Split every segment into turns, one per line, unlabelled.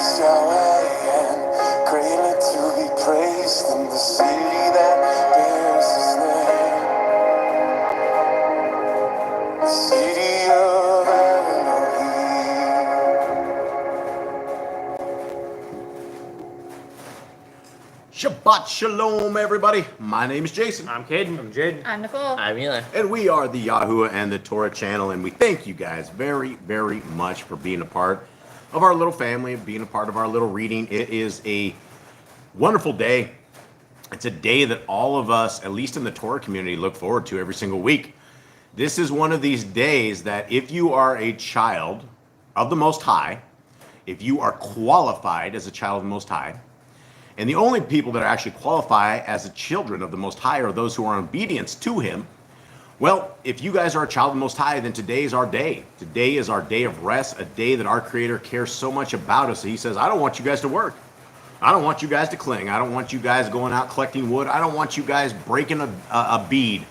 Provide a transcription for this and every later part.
shall I end, greatly to be praised in the city that bears his name, the city of Elohim.
Shabbat Shalom, everybody. My name is Jason.
I'm Caden. I'm Jaden.
I'm Nicole.
I'm Eli.
And we are the Yahuwah and the Torah channel, and we thank you guys very, very much for being a part of our little family, being a part of our little reading. It is a wonderful day. It's a day that all of us, at least in the Torah community, look forward to every single week. This is one of these days that if you are a child of the Most High, if you are qualified as a child of the Most High, and the only people that actually qualify as the children of the Most High are those who are in obedience to Him. Well, if you guys are a child of the Most High, then today is our day. Today is our day of rest, a day that our Creator cares so much about us that He says, I don't want you guys to work. I don't want you guys to cling. I don't want you guys going out collecting wood. I don't want you guys breaking a bead.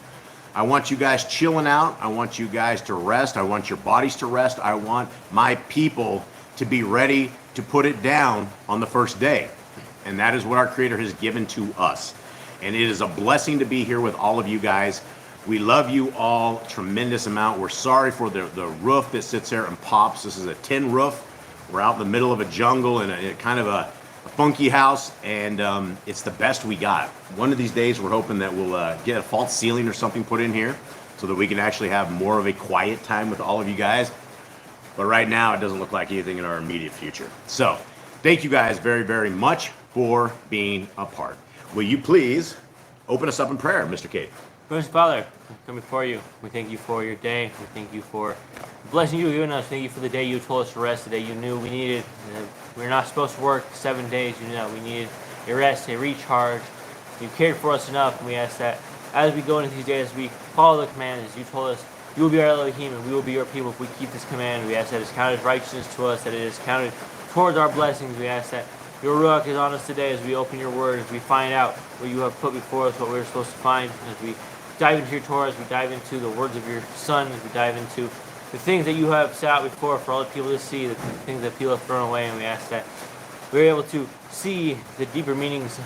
I want you guys chilling out. I want you guys to rest. I want your bodies to rest. I want my people to be ready to put it down on the first day. And that is what our Creator has given to us. And it is a blessing to be here with all of you guys. We love you all tremendous amount. We're sorry for the roof that sits there and pops. This is a tin roof. We're out in the middle of a jungle in a kind of a funky house, and it's the best we got. One of these days we're hoping that we'll get a false ceiling or something put in here so that we can actually have more of a quiet time with all of you guys. But right now it doesn't look like anything in our immediate future. So thank you guys very, very much for being a part. Will you please open us up in prayer, Mr. Kate?
Gracious Father, we come before you. We thank you for your day. We thank you for the blessing you've given us. Thank you for the day you told us to rest, the day you knew we needed. We're not supposed to work 7 days. You knew that we needed a rest, a recharge. You cared for us enough, and we ask that as we go into these days, we follow the commands. You told us you will be our Elohim, and we will be your people if we keep this command. We ask that it's counted as righteousness to us, that it is counted towards our blessings. We ask that your Ruach is on us today as we open your word, as we find out what you have put before us, what we're supposed to find, as we dive into your Torah, as we dive into the words of your Son, as we dive into the things that you have set out before for all the people to see, the things that people have thrown away, and we ask that we're able to see the deeper meanings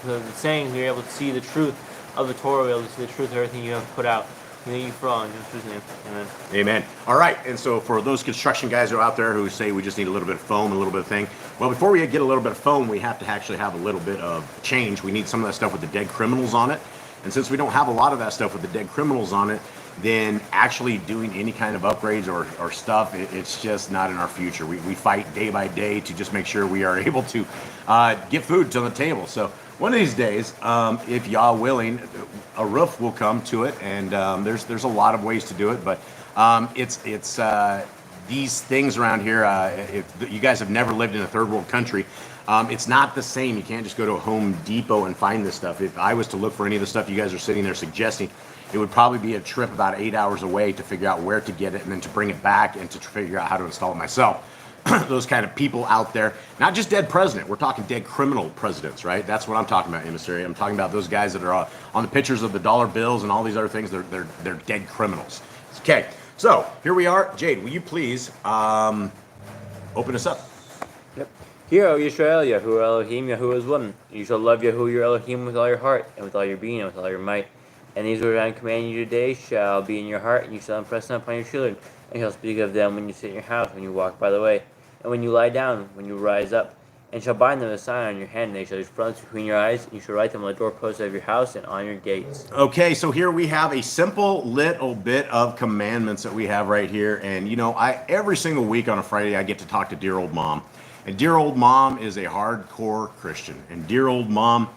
of the sayings, we're able to see the truth of the Torah, we're able to see the truth of everything you have put out. Thank you for all in Jesus' name. Amen.
Amen. All right, and so for those construction guys who are out there who say we just need a little bit of foam, a little bit of thing, well, before we get a little bit of foam, we have to actually have a little bit of change. We need some of that stuff with the dead criminals on it. And since we don't have a lot of that stuff with the dead criminals on it, then actually doing any kind of upgrades or stuff, it's just not in our future. We fight day by day to just make sure we are able to get food to the table. So one of these days, if Yah willing, a roof will come to it, and there's a lot of ways to do it, but it's these things around here. If you guys have never lived in a third world country, it's not the same. You can't just go to a Home Depot and find this stuff. If I was to look for any of the stuff you guys are sitting there suggesting, it would probably be a trip about 8 hours away to figure out where to get it and then to bring it back and to figure out how to install it myself. Those kind of people out there, not just dead president, we're talking dead criminal presidents, right? That's what I'm talking about, emissary. I'm talking about those guys that are on the pictures of the dollar bills and all these other things. They're dead criminals. Okay, so here we are. Jade, will you please open us up?
Yep. Hear, O Yisrael, Yahuwah Elohim, Yahuwah is one. You shall love Yahuwah your Elohim with all your heart, and with all your being, and with all your might. And these words I command you today shall be in your heart, and you shall impress them upon your children, and you shall speak of them when you sit in your house, when you walk by the way, and when you lie down, when you rise up. And shall bind them as a sign on your hand, and they shall be fronts between your eyes, and you shall write them on the doorposts of your house and on your gates.
Okay, so here we have a simple little bit of commandments that we have right here. And you know, every single week on a Friday I get to talk to dear old mom. And dear old mom is a hardcore Christian. And dear old mom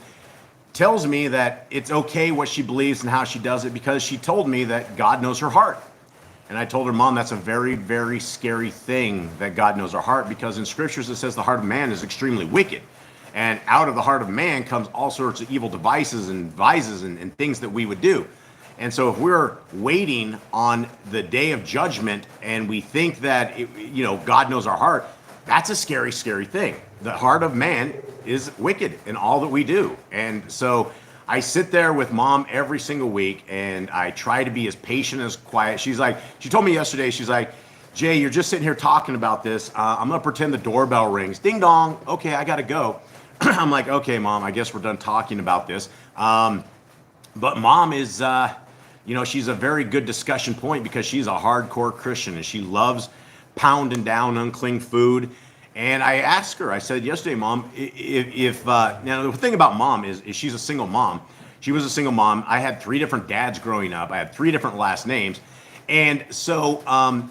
tells me that it's okay what she believes and how she does it, because she told me that God knows her heart. And I told her, Mom, that's a very, very scary thing that God knows our heart, because in Scriptures it says the heart of man is extremely wicked. And out of the heart of man comes all sorts of evil devices and vices and things that we would do. And so if we're waiting on the day of judgment and we think that, God knows our heart, that's a scary, scary thing. The heart of man is wicked in all that we do. And so I sit there with Mom every single week, and I try to be as patient as quiet. She told me yesterday, she's like, Jay, you're just sitting here talking about this. I'm going to pretend the doorbell rings. Ding dong. Okay, I got to go. I'm like, okay, Mom, I guess we're done talking about this. But Mom is, she's a very good discussion point because she's a hardcore Christian and she loves pounding down unclean food. And I asked her, I said yesterday, Mom, if now the thing about Mom is she's a single mom. She was a single mom. I had 3 different dads growing up. I had 3 different last names. And so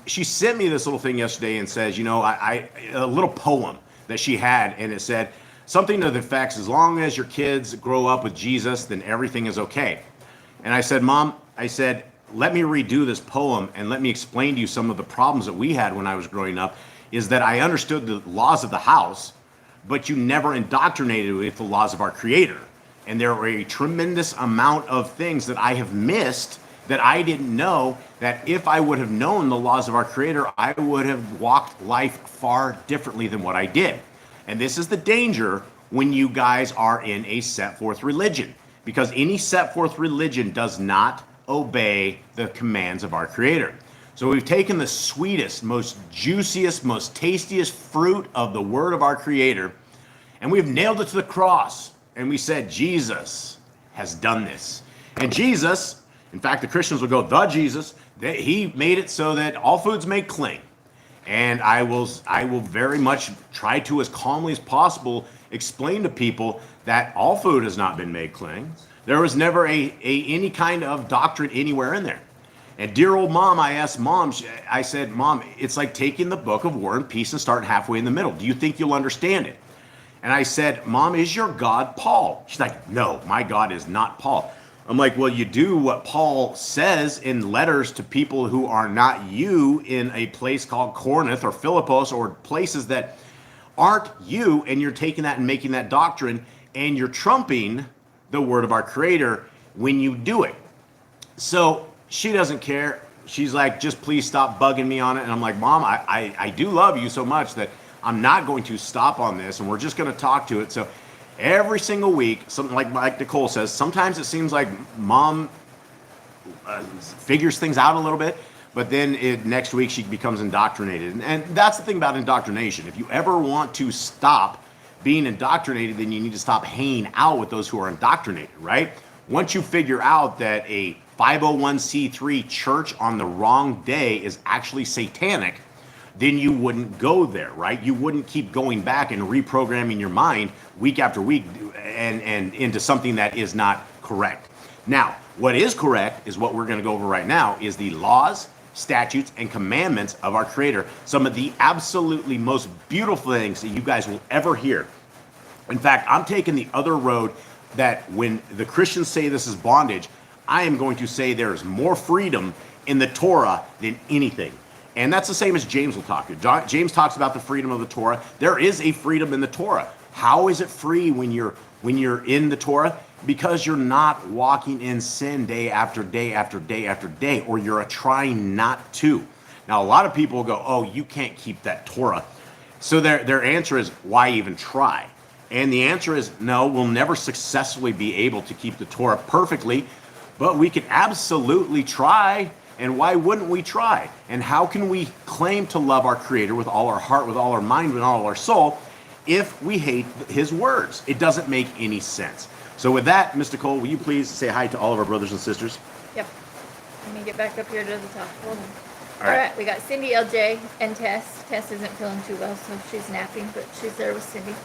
she sent me this little thing yesterday and says, a little poem that she had. And it said something to the effects, as long as your kids grow up with Jesus, then everything is okay. And I said, Mom, let me redo this poem and let me explain to you some of the problems that we had when I was growing up. Is that I understood the laws of the house, but you never indoctrinated with the laws of our Creator. And there were a tremendous amount of things that I have missed that I didn't know, that if I would have known the laws of our Creator, I would have walked life far differently than what I did. And this is the danger when you guys are in a set forth religion, because any set forth religion does not obey the commands of our Creator. So we've taken the sweetest, most juiciest, most tastiest fruit of the word of our Creator, and we've nailed it to the cross. And we said, Jesus has done this. And Jesus, in fact, the Christians will go, the Jesus, he made it so that all food's made clean. And I will very much try to, as calmly as possible, explain to people that all food has not been made clean. There was never any kind of doctrine anywhere in there. And dear old Mom, I asked Mom, I said, Mom, it's like taking the book of War and Peace and starting halfway in the middle. Do you think you'll understand it? And I said, Mom, is your God Paul? She's like, no, my God is not Paul. I'm like, well, you do what Paul says in letters to people who are not you in a place called Corinth or Philippos or places that aren't you, and you're taking that and making that doctrine, and you're trumping the word of our Creator when you do it. So she doesn't care. She's like, just please stop bugging me on it. And I'm like, Mom, I do love you so much that I'm not going to stop on this, and we're just going to talk to it. So every single week, something like Nicole says, sometimes it seems like Mom figures things out a little bit, but then next week she becomes indoctrinated. And that's the thing about indoctrination. If you ever want to stop being indoctrinated, then you need to stop hanging out with those who are indoctrinated, right? Once you figure out that a 501c3 church on the wrong day is actually satanic, then you wouldn't go there, right? You wouldn't keep going back and reprogramming your mind week after week and into something that is not correct. Now, what is correct is what we're going to go over right now is the laws, statutes, and commandments of our Creator. Some of the absolutely most beautiful things that you guys will ever hear. In fact, I'm taking the other road that when the Christians say this is bondage, I am going to say there's more freedom in the Torah than anything. And that's the same as James will talk. James talks about the freedom of the Torah. There is a freedom in the Torah. How is it free when you're in the Torah? Because you're not walking in sin day after day after day after day, or you're trying not to. Now, a lot of people go, oh, you can't keep that Torah. So their answer is, why even try? And the answer is, no, we'll never successfully be able to keep the Torah perfectly, but we can absolutely try. And why wouldn't we try? And how can we claim to love our Creator with all our heart, with all our mind, with all our soul, if we hate His words? It doesn't make any sense. So with that, Mr. Cole, will you please say hi to all of our brothers and sisters?
Yep. Let me get back up here to the top. Hold on.
All right.
We got Cindy, LJ, and Tess. Tess isn't feeling too well, so she's napping, but she's there with Cindy.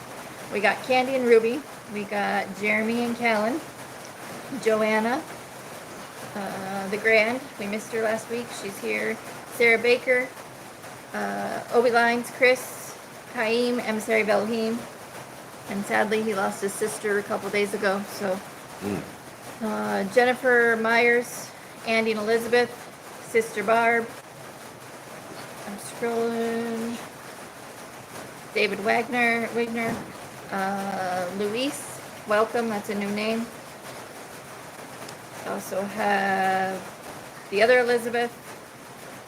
We got Candy and Ruby. We got Jeremy and Callan. Joanna. The Grand, we missed her last week. She's here. Sarah Baker, Obi Lines, Chris, Kaim, Emissary Belhim, and sadly he lost his sister a couple days ago. So Jennifer Myers, Andy and Elizabeth, Sister Barb. I'm scrolling. David Wagner, Luis, welcome. That's a new name. Also have the other Elizabeth,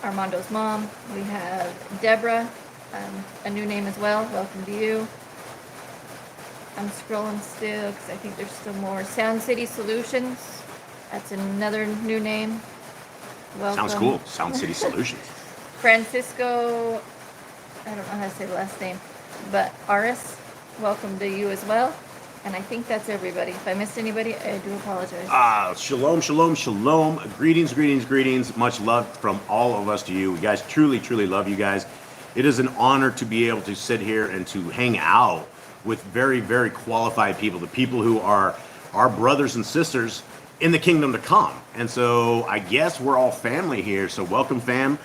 Armando's mom. We have Deborah, a new name as well. Welcome to you. I'm scrolling still because I think there's still more. Sound City Solutions. That's another new name. Welcome.
Sounds cool. Sound City Solutions.
Francisco, I don't know how to say the last name, but Aris, welcome to you as well. And I think that's everybody. If I missed anybody, I do apologize.
Shalom, shalom, shalom. Greetings, greetings, greetings. Much love from all of us to you. We guys truly, truly love you guys. It is an honor to be able to sit here and to hang out with very, very qualified people, the people who are our brothers and sisters in the kingdom to come. And so I guess we're all family here. So welcome, fam.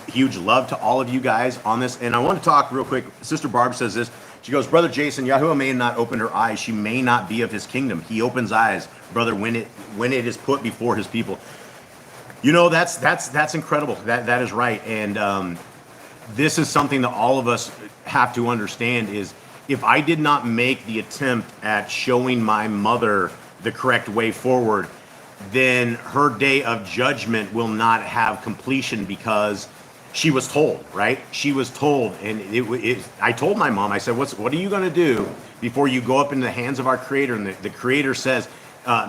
Huge love to all of you guys on this. And I want to talk real quick. Sister Barb says this. She goes, Brother Jason, Yahuwah may not open her eyes. She may not be of his kingdom. He opens eyes, brother, when it is put before his people. You know, that's incredible. That is right. And this is something that all of us have to understand is if I did not make the attempt at showing my mother the correct way forward, then her day of judgment will not have completion because she was told, right? She was told, and I told my mom, I said, what are you going to do before you go up into the hands of our Creator? And the Creator says,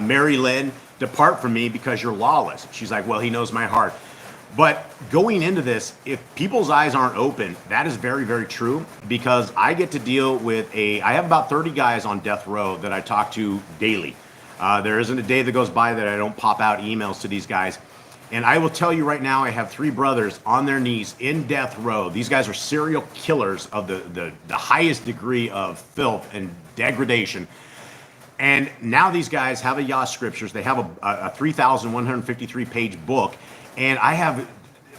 Mary Lynn, depart from me because you're lawless. She's like, well, he knows my heart. But going into this, if people's eyes aren't open, that is very, very true because I get to deal with I have about 30 guys on death row that I talk to daily. There isn't a day that goes by that I don't pop out emails to these guys. And I will tell you right now, I have 3 brothers on their knees in death row. These guys are serial killers of the highest degree of filth and degradation. And now these guys have a Yah Scriptures. They have a 3,153 page book. And I have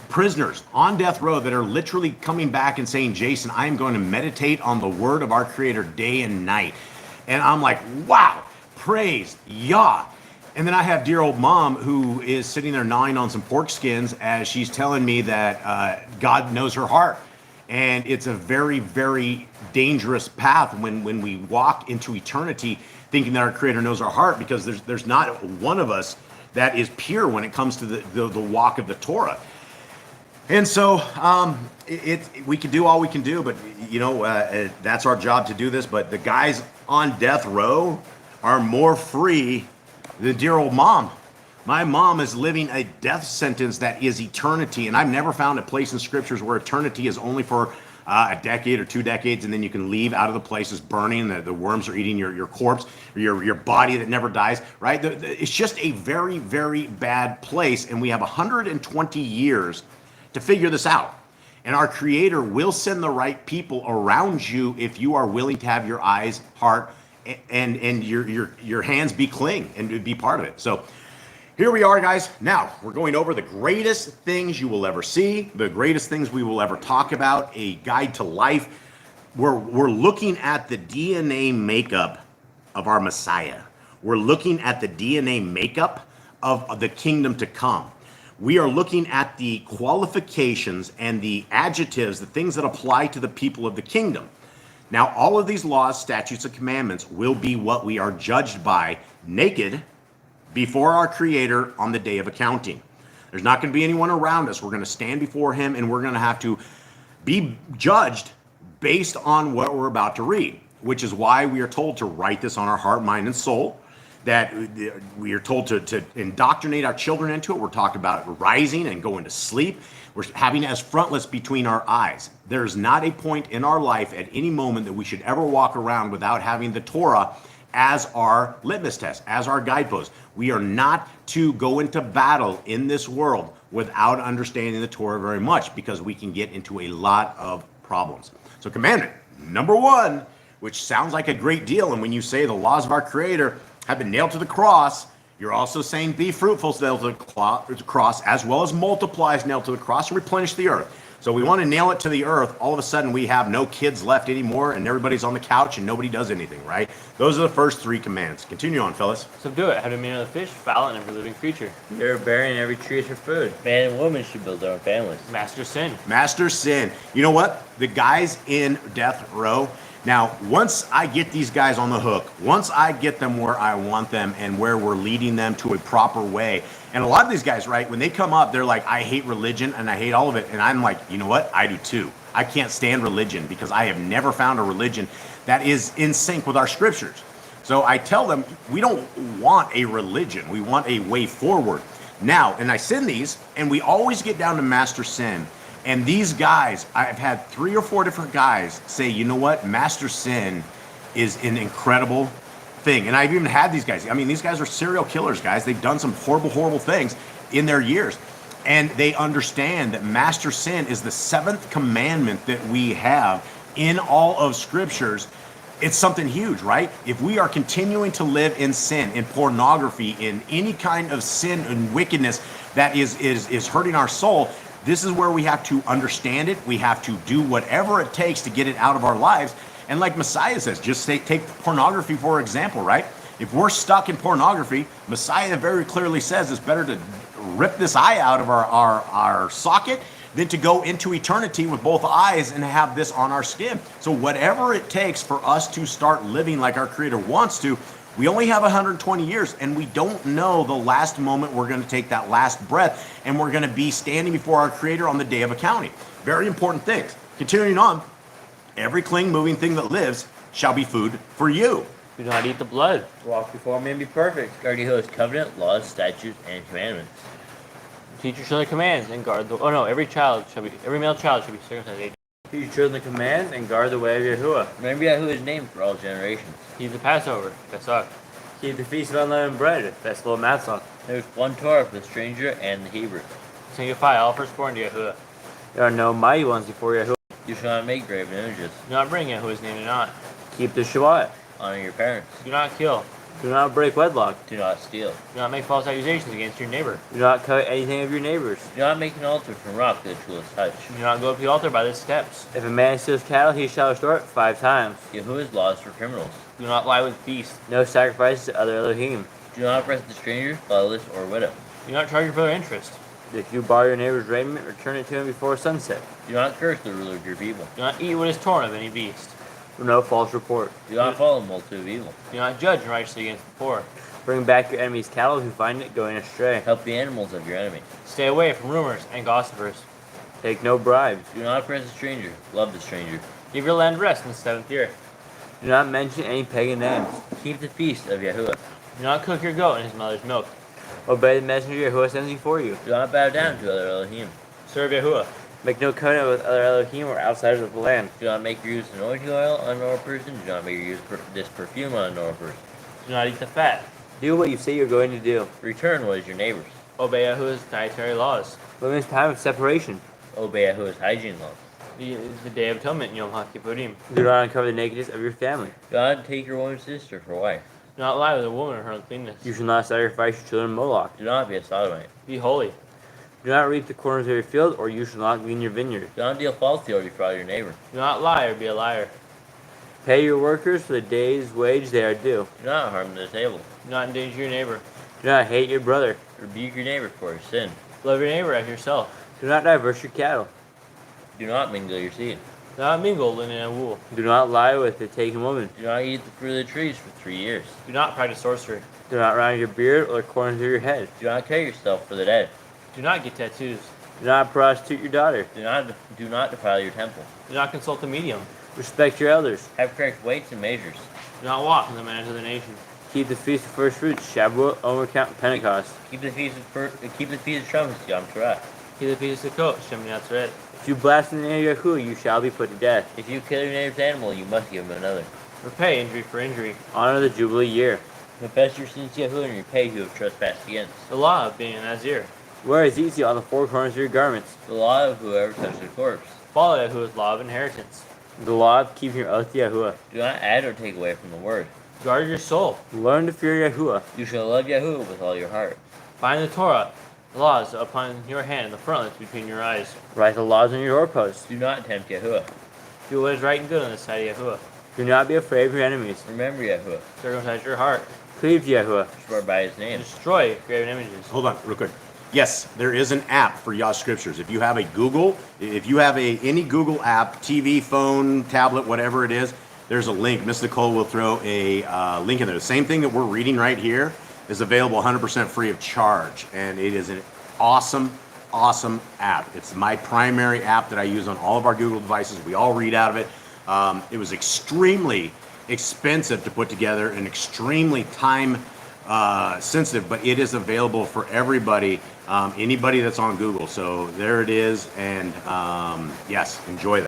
prisoners on death row that are literally coming back and saying, Jason, I am going to meditate on the word of our Creator day and night. And I'm like, wow, praise Yah. And then I have dear old mom who is sitting there gnawing on some pork skins as she's telling me that God knows her heart. And it's a very, very dangerous path when we walk into eternity thinking that our Creator knows our heart, because there's not one of us that is pure when it comes to the walk of the Torah. And so we can do all we can do, but you know, that's our job to do this. But the guys on death row are more free than dear old mom. My mom is living a death sentence that is eternity, and I've never found a place in Scriptures where eternity is only for a decade or 2 decades, and then you can leave out of the place as burning. The worms are eating your corpse, or your body that never dies, right? It's just a very, very bad place, and we have 120 years to figure this out. And our Creator will send the right people around you if you are willing to have your eyes, heart, and your hands be clean and be part of it. So here we are, guys. Now we're going over the greatest things you will ever see, the greatest things we will ever talk about, a guide to life. We're looking at the DNA makeup of our Messiah. We're looking at the DNA makeup of the kingdom to come. We are looking at the qualifications and the adjectives, the things that apply to the people of the kingdom. Now, all of these laws, statutes, and commandments will be what we are judged by naked before our Creator on the day of accounting. There's not going to be anyone around us. We're going to stand before Him, and we're going to have to be judged based on what we're about to read, which is why we are told to write this on our heart, mind, and soul, that we are told to indoctrinate our children into it. We're talking about rising and going to sleep. We're having it as frontlets between our eyes. There's not a point in our life at any moment that we should ever walk around without having the Torah as our litmus test, as our guidepost. We are not to go into battle in this world without understanding the Torah very much, because we can get into a lot of problems. So commandment number 1, which sounds like a great deal, and when you say the laws of our Creator have been nailed to the cross, you're also saying be fruitful, nailed to the cross, as well as multiply, nailed to the cross, and replenish the earth. So we want to nail it to the earth. All of a sudden we have no kids left anymore, and everybody's on the couch and nobody does anything, right? Those are the first 3 commands. Continue on, fellas.
Subdue it. Have dominion of the fish, fowl, and every living creature.
They're bearing every tree is for food. Man and woman should build their own families.
Master sin.
Master sin. You know what? The guys in death row, now, once I get these guys on the hook, once I get them where I want them and where we're leading them to a proper way, and a lot of these guys, right, when they come up, they're like, I hate religion and I hate all of it. And I'm like, you know what? I do too. I can't stand religion because I have never found a religion that is in sync with our Scriptures. So I tell them, we don't want a religion. We want a way forward. Now, and I send these, and we always get down to master sin And these guys, I've had 3 or 4 different guys say, you know what, master sin is an incredible thing. And I've even had these guys. I mean, these guys are serial killers, guys. They've done some horrible, horrible things in their years. And they understand that master sin is the 7th commandment that we have in all of Scriptures. It's something huge, right? If we are continuing to live in sin, in pornography, in any kind of sin and wickedness that is hurting our soul, this is where we have to understand it. We have to do whatever it takes to get it out of our lives. And like Messiah says, just take pornography for example, right? If we're stuck in pornography, Messiah very clearly says it's better to rip this eye out of our socket than to go into eternity with both eyes and have this on our skin. So whatever it takes for us to start living like our Creator wants to, we only have 120 years, and we don't know the last moment we're going to take that last breath, and we're going to be standing before our Creator on the day of accounting. Very important things. Continuing on, every clean, moving thing that lives shall be food for you.
Do not eat the blood.
Walk before me and be perfect. Guard Yahuwah's covenant, laws, statutes, and commandments.
Teach your children commands and guard the. Oh no, every male child should be circumcised.
Teach your children the commands and guard the way of Yahuwah. Remember Yahuwah's name for all generations.
Keep the Passover. Basada.
Keep the feast of unleavened bread. Festival of Matzah. There's one Torah for the stranger and the Hebrew.
Sanctify all firstborn to Yahuwah.
There are no mighty ones before Yahuwah. You shall not make graven images.
Do not bring Yahuwah's name to naught.
Keep the Shabbat. Honor your parents.
Do not kill.
Do not break wedlock. Do not steal.
Do not make false accusations against your neighbor.
Do not cut anything of your neighbors. Do not make an altar from rock that the toolest touch.
Do not go up to the altar by the steps.
If a man steals cattle, he shall restore it 5 times. Yahuwah's laws for criminals.
Do not lie with beasts.
No sacrifices to other Elohim. Do not oppress the stranger, fatherless, or widow.
Do not charge your brother interest.
If you borrow your neighbor's raiment, return it to him before sunset. Do not curse the ruler of your people.
Do not eat what is torn of any beast.
No false report. Do not follow the multitude of evil.
Do not judge unrighteously against the poor.
Bring back your enemy's cattle if you find it going astray. Help the animals of your enemy.
Stay away from rumors and gossipers.
Take no bribes. Do not oppress a stranger. Love the stranger.
Give your land rest in the 7th year.
Do not mention any pagan names. Keep the feast of Yahuwah.
Do not cook your goat in his mother's milk.
Obey the messenger Yahuwah sends before you. Do not bow down to other Elohim.
Serve Yahuwah.
Make no covenant with other Elohim or outsiders of the land. Do not make your use of anointing oil on a normal person. Do not make your use of this perfume on a normal person.
Do not eat the fat.
Do what you say you're going to do. Return what is your neighbor's.
Obey Yahuwah's dietary laws.
Women's time of separation. Obey Yahuwah's hygiene laws.
The Day of Atonement, Yom HaKippurim.
Do not uncover the nakedness of your family. Do not take your woman's sister for wife.
Do not lie with a woman or her uncleanness.
You shall not sacrifice your children to Moloch. Do not be a sodomite.
Be holy.
Do not reap the corners of your field, or you shall not glean your vineyard. Do not deal falsely or defraud your neighbor.
Do not lie or be a liar.
Pay your workers for the day's wage they are due. Do not harm the table.
Do not endanger your neighbor.
Do not hate your brother. Rebuke your neighbor for his sin.
Love your neighbor as yourself.
Do not diverse your cattle. Do not mingle your seed.
Do not mingle linen and wool.
Do not lie with a taken woman. Do not eat the fruit of the trees for 3 years.
Do not practice sorcery.
Do not round your beard or the corners of your head. Do not cut yourself for the dead.
Do not get tattoos.
Do not prostitute your daughter. Do not defile your temple.
Do not consult a medium.
Respect your elders. Have correct weights and measures.
Do not walk in the manners of the nation.
Keep the feast of first fruits, Shavuot, Omer, Pentecost. Keep the feast of trumpets, Yom Torah.
Keep the feast of Sukkot, Shem Yatzeret.
If you blaspheme the name of Yahuwah, you shall be put to death. If you kill your neighbor's animal, you must give him another.
Repay injury for injury.
Honor the Jubilee year. Confess your sins to Yahuwah and repay who you have trespassed against.
The law of being a Nazir.
Wear Ezekiel on the 4 corners of your garments. The law of whoever touches a corpse.
Follow Yahuwah's law of inheritance.
The law of keeping your oath to Yahuwah. Do not add or take away from the word.
Guard your soul.
Learn to fear Yahuwah. You shall love Yahuwah with all your heart.
Bind the Torah, the laws upon your hand and the frontlets between your eyes.
Write the laws on your doorposts. Do not tempt Yahuwah.
Do what is right and good on the side of Yahuwah.
Do not be afraid of your enemies. Remember Yahuwah.
Circumcise your heart.
Cleave to Yahuwah. Swear by his name.
Destroy graven images.
Hold on, real quick. Yes, there is an app for Yah Scriptures. If you have any Google app, TV, phone, tablet, whatever it is, there's a link. Miss Nicole will throw a link in there. The same thing that we're reading right here is available 100% free of charge. And it is an awesome, awesome app. It's my primary app that I use on all of our Google devices. We all read out of it. It was extremely expensive to put together, and extremely time sensitive, but it is available for everybody, anybody that's on Google. So there it is, and yes, enjoy that.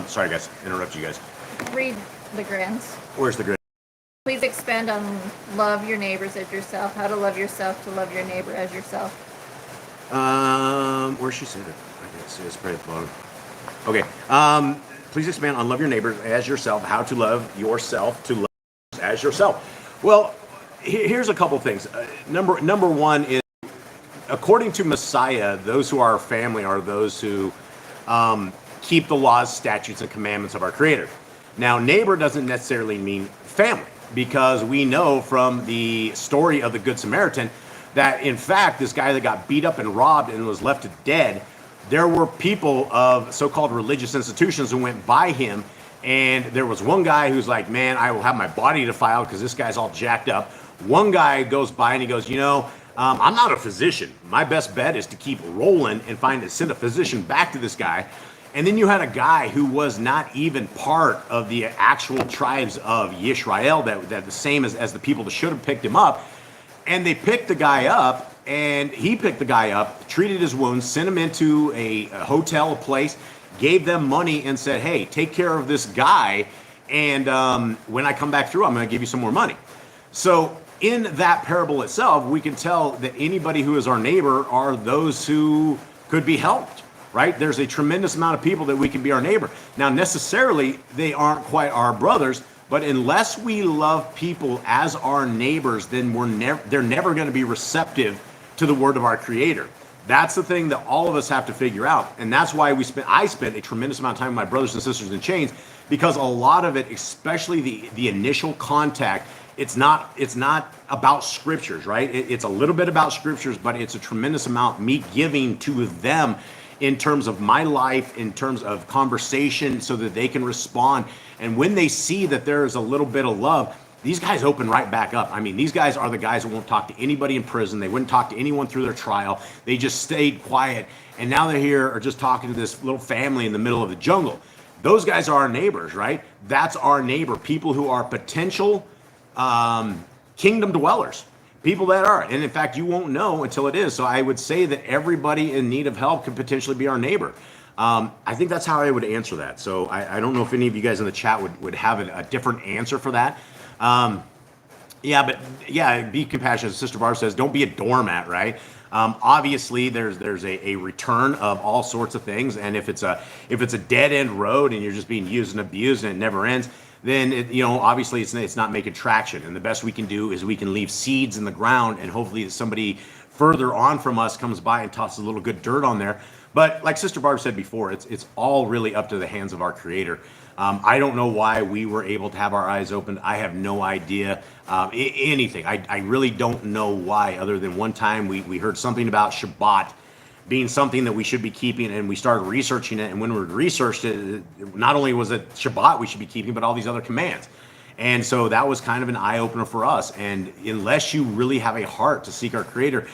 Sorry guys, interrupt you guys.
Read the grants.
Where's the grid?
Please expand on love your neighbors as yourself. How to love yourself to love your neighbor as yourself.
Where she said it? I can't see. It's probably at the bottom. Okay. Please expand on love your neighbor as yourself. How to love yourself to love as yourself. Well, here's a couple things. Number one is, according to Messiah, those who are our family are those who keep the laws, statutes, and commandments of our Creator. Now, neighbor doesn't necessarily mean family, because we know from the story of the Good Samaritan that, in fact, this guy that got beat up and robbed and was left dead, there were people of so-called religious institutions who went by him, and there was one guy who's like, man, I will have my body defiled because this guy's all jacked up. One guy goes by and he goes, you know, I'm not a physician. My best bet is to keep rolling and send a physician back to this guy. And then you had a guy who was not even part of the actual tribes of Yisrael, that the same as the people that should have picked him up. And they picked the guy up, and he picked the guy up, treated his wounds, sent him into a hotel, a place, gave them money and said, hey, take care of this guy, and when I come back through, I'm going to give you some more money. So in that parable itself, we can tell that anybody who is our neighbor are those who could be helped, right? There's a tremendous amount of people that we can be our neighbor. Now, necessarily, they aren't quite our brothers, but unless we love people as our neighbors, then they're never going to be receptive to the word of our Creator. That's the thing that all of us have to figure out. And that's why I spent a tremendous amount of time with my brothers and sisters in chains, because a lot of it, especially the initial contact, it's not about scriptures, right? It's a little bit about scriptures, but it's a tremendous amount me giving to them in terms of my life, in terms of conversation, so that they can respond. And when they see that there is a little bit of love, these guys open right back up. I mean, these guys are the guys that won't talk to anybody in prison. They wouldn't talk to anyone through their trial. They just stayed quiet. And now they're here are just talking to this little family in the middle of the jungle. Those guys are our neighbors, right? That's our neighbor. People who are potential kingdom dwellers. People that are. And in fact, you won't know until it is. So I would say that everybody in need of help could potentially be our neighbor. I think that's how I would answer that. So I don't know if any of you guys in the chat would have a different answer for that. Be compassionate. As Sister Barb says, don't be a doormat, right? Obviously, there's a return of all sorts of things, and if it's a dead end road and you're just being used and abused and it never ends, then obviously it's not making traction. And the best we can do is we can leave seeds in the ground, and hopefully somebody further on from us comes by and tosses a little good dirt on there. But like Sister Barb said before, it's all really up to the hands of our Creator. I don't know why we were able to have our eyes opened. I have no idea anything. I really don't know why, other than one time we heard something about Shabbat being something that we should be keeping, and we started researching it. And when we researched it, not only was it Shabbat we should be keeping, but all these other commands. And so that was kind of an eye-opener for us. And unless you really have a heart to seek our Creator,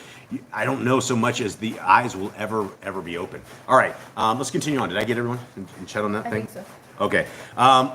I don't know so much as the eyes will ever be open. All right, let's continue on. Did I get everyone in chat on that thing?
I think so.
Okay,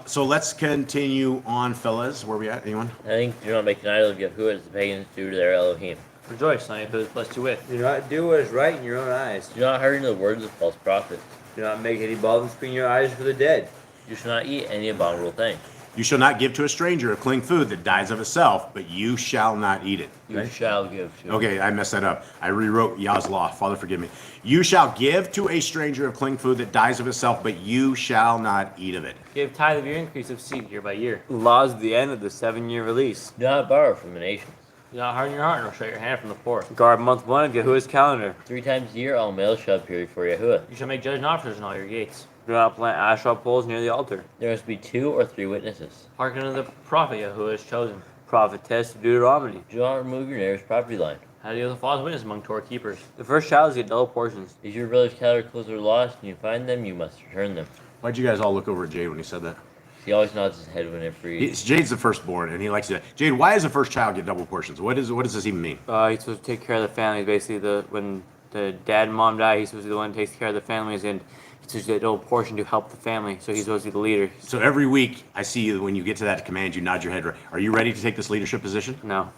so let's continue on, fellas. Where are we at? Anyone?
I think do not make an idol of Yahuwah as the pagans do to their Elohim.
Rejoice, I am blessed you with.
Do not do what is right in your own eyes.
Do not hearken to the words of false prophets.
Do not make any balding screen your eyes for the dead.
You shall not eat any abominable thing.
You shall not give to a stranger a clean food that dies of itself, but you shall not eat it.
You shall give to.
Okay, I messed that up. I rewrote Yah's law. Father, forgive me. You shall give to a stranger a clean food that dies of itself, but you shall not eat of it.
Give tithe of your increase of seed year by year.
Laws at the end of the 7-year release.
Do not borrow from the nations.
Do not harden your heart, nor shut your hand from the poor.
Guard month 1 of Yahuwah's calendar.
3 times a year all males shall appear before Yahuwah.
You shall make judge and officers in all your gates.
Do not plant Asherah poles near the altar.
There must be 2 or 3 witnesses.
Hearken to the prophet Yahuwah is chosen.
Prophetess of Deuteronomy.
Do not remove your neighbor's property line.
How do you have a false witness among Torah keepers?
The first child is get double portions.
If your brother's cattle or clothes are lost and you find them, you must return them.
Why'd you guys all look over at Jade when he said that?
He always nods his head whenever he...
Jade's the firstborn, and he likes to. Jade, why does the first child get double portions? What does this even mean?
He's supposed to take care of the family. Basically, when the dad and mom die, he's supposed to be the one that takes care of the families, and So he's got a double portion to help the family. So he's supposed to be the leader.
So every week, I see you when you get to that command, you nod your head. Are you ready to take this leadership position?
No.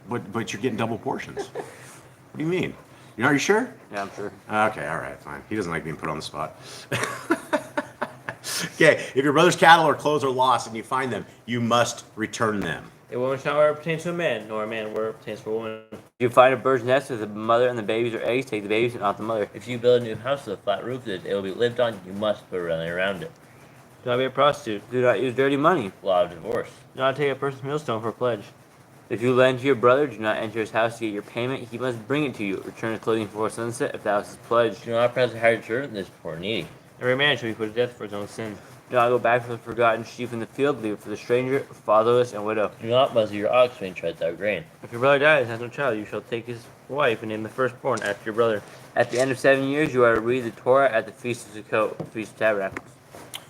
But you're getting double portions. What do you mean? Are you sure?
Yeah, I'm sure.
Okay, all right, fine. He doesn't like being put on the spot. Okay, if your brother's cattle or clothes are lost and you find them, you must return them.
A woman shall not wear what pertains to a man, nor a man wear what pertains to a woman.
If you find a bird's nest with the mother and the babies or eggs, take the babies and not the mother.
If you build a new house with a flat roof that it will be lived on, you must put a railing around it.
Do not be a prostitute.
Do not use dirty money.
Law of divorce.
Do not take a person's millstone for a pledge.
If you lend to your brother, do not enter his house to get your payment. He must bring it to you. Return his clothing before sunset if that was his pledge.
Do not oppress a hired servant that is poor and needy.
Every man shall be put to death for his own sin.
Do not go back for the forgotten sheep in the field. Leave it for the stranger, fatherless, and widow.
Do not muzzle your ox when he treads out grain.
If your brother dies and has no child, you shall take his wife and name the firstborn after your brother.
At the end of 7 years, you are to read the Torah at the Feast of Sukkot, Feast of Tabernacles.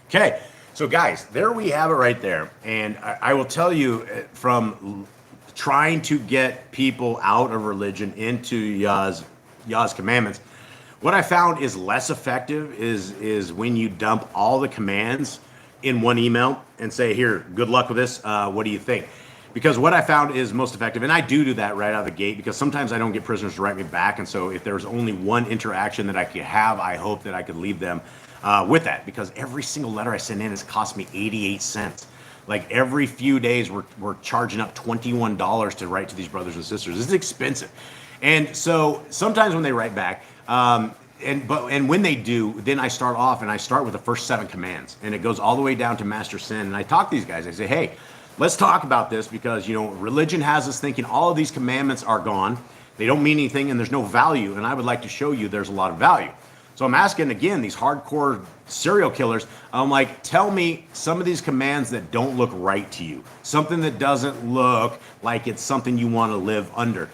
Okay, so guys, there we have it right there. And I will tell you from trying to get people out of religion into Yah's commandments, what I found is less effective is when you dump all the commands in one email and say, here, good luck with this. What do you think? Because what I found is most effective, and I do that right out of the gate, because sometimes I don't get prisoners to write me back. And so if there's only one interaction that I could have, I hope that I could leave them with that, because every single letter I send in has cost me 88 cents. Like every few days, we're charging up $21 to write to these brothers and sisters. This is expensive. And so sometimes when they write back, and when they do, then I start off and I start with the first 7 commands, and it goes all the way down to master sin. And I talk to these guys. I say, hey, let's talk about this, because religion has us thinking all of these commandments are gone. They don't mean anything, and there's no value. And I would like to show you there's a lot of value. So I'm asking again these hardcore serial killers. I'm like, tell me some of these commands that don't look right to you, something that doesn't look like it's something you want to live under.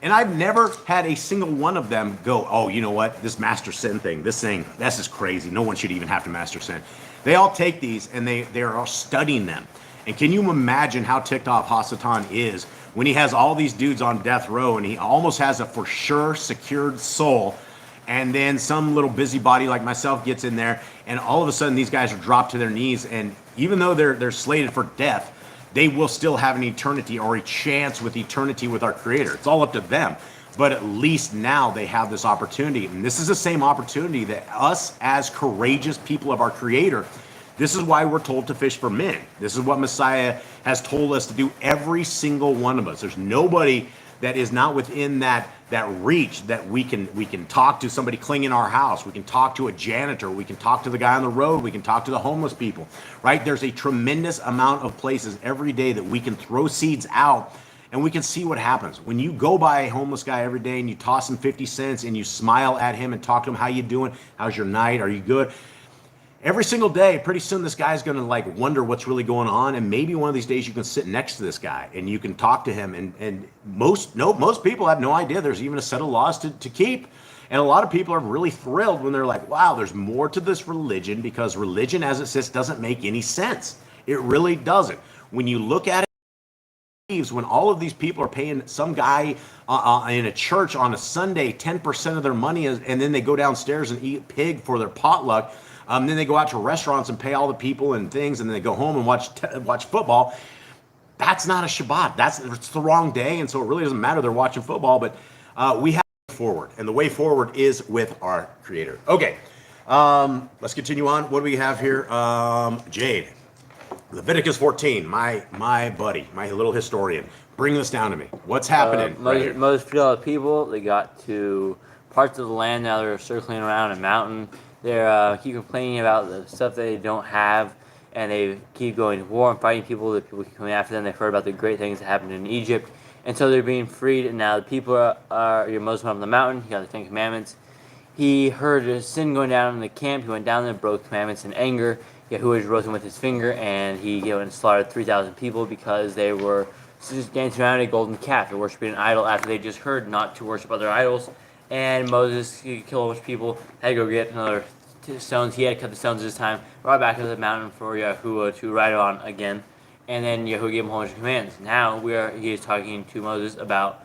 And I've never had a single one of them go, oh, you know what, this master sin thing, this is crazy. No one should even have to master sin. They all take these and they're all studying them. And can you imagine how ticked off Hasatan is when he has all these dudes on death row and he almost has a for sure secured soul, and then some little busybody like myself gets in there, and all of a sudden these guys are dropped to their knees, and even though they're slated for death, they will still have an eternity or a chance with eternity with our Creator. It's all up to them. But at least now they have this opportunity. And this is the same opportunity that us as courageous people of our Creator, this is why we're told to fish for men. This is what Messiah has told us to do, every single one of us. There's nobody that is not within that reach that we can talk to somebody cleaning our house. We can talk to a janitor. We can talk to the guy on the road. We can talk to the homeless people, right? There's a tremendous amount of places every day that we can throw seeds out and we can see what happens. When you go by a homeless guy every day and you toss him 50 cents and you smile at him and talk to him, how you doing? How's your night? Are you good? Every single day, pretty soon this guy's going to wonder what's really going on, and maybe one of these days you can sit next to this guy and you can talk to him, and most people have no idea there's even a set of laws to keep. And a lot of people are really thrilled when they're like, wow, there's more to this religion, because religion as it sits doesn't make any sense. It really doesn't. When you look at it, when all of these people are paying some guy in a church on a Sunday 10% of their money, and then they go downstairs and eat pig for their potluck. Then they go out to restaurants and pay all the people and things, and then they go home and watch football. That's not a Shabbat. It's the wrong day, and so it really doesn't matter they're watching football. But we have to go forward, and the way forward is with our Creator. Okay, let's continue on. What do we have here? Jade, Leviticus 14. My buddy, my little historian. Bring this down to me. What's happening?
Moses freed all the people. They got to parts of the land. Now they're circling around a mountain. They keep complaining about the stuff they don't have, and they keep going to war and fighting people. The people keep coming after them. They've heard about the great things that happened in Egypt, and so they're being freed. And now the people Moses went up on the mountain. He got the 10 Commandments. He heard a sin going down in the camp. He went down there, broke the commandments in anger. Yahuwah rose him with his finger, and he went and slaughtered 3,000 people because they were just dancing around a golden calf. They're worshiping an idol after they just heard not to worship other idols. And Moses, he killed a bunch of people, had to go get another stones. He had to cut the stones this time, brought back to the mountain for Yahuwah to ride on again. And then Yahuwah gave him a whole bunch of commands. Now he is talking to Moses about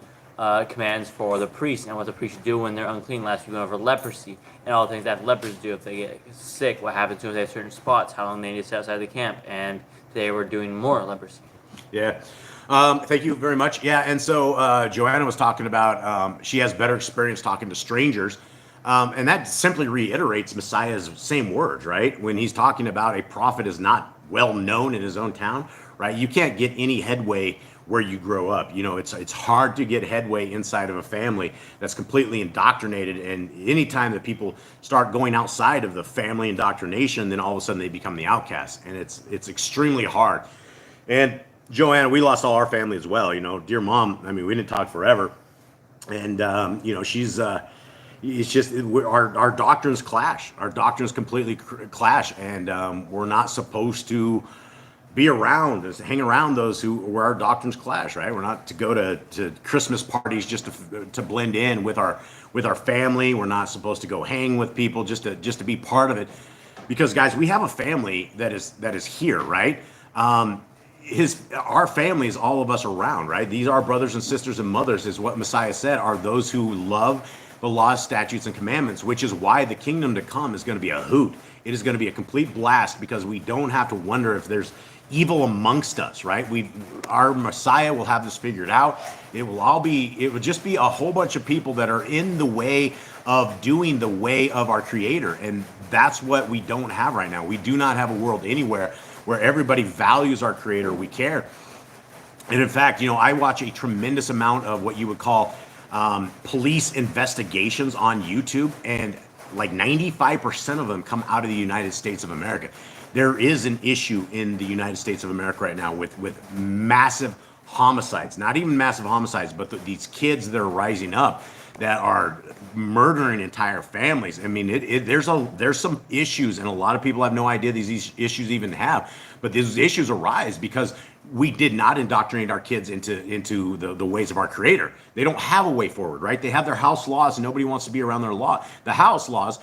commands for the priest and what the priest should do when they're unclean. Last week we went over leprosy and all the things that lepers do if they get sick, what happens to them if they have certain spots, how long they need to stay outside the camp. And today we're doing more leprosy.
Yeah. Thank you very much. Yeah, and so Joanna was talking about she has better experience talking to strangers. And that simply reiterates Messiah's same words, right? When he's talking about a prophet is not well known in his own town, right? You can't get any headway where you grow up. You know, it's hard to get headway inside of a family that's completely indoctrinated. And anytime that people start going outside of the family indoctrination, then all of a sudden they become the outcasts. And it's extremely hard. And Joanna, we lost all our family as well. You know, dear mom, I mean, we didn't talk forever. And, you know, she's... it's just our doctrines clash. Our doctrines completely clash, and we're not supposed to be around, hang around those where our doctrines clash. Right? We're not to go to Christmas parties just to blend in with our family. We're not supposed to go hang with people just to be part of it, because guys, we have a family that is here, right? Our family is all of us around, right? These are brothers and sisters and mothers, is what Messiah said, are those who love the laws, statutes, and commandments, which is why the kingdom to come is going to be a hoot. It is going to be a complete blast, because we don't have to wonder if there's evil amongst us, right? Our Messiah will have this figured out. It will just be a whole bunch of people that are in the way of doing the way of our Creator. And that's what we don't have right now. We do not have a world anywhere where everybody values our Creator. We care. And in fact, you know, I watch a tremendous amount of what you would call police investigations on YouTube, and like 95% of them come out of the United States of America. There is an issue in the United States of America right now with massive homicides, not even massive homicides, but these kids that are rising up that are murdering entire families. I mean, there's some issues, and a lot of people have no idea these issues even have, but these issues arise because we did not indoctrinate our kids into the ways of our Creator. They don't have a way forward, right? They have their house laws, and nobody wants to be around the house laws,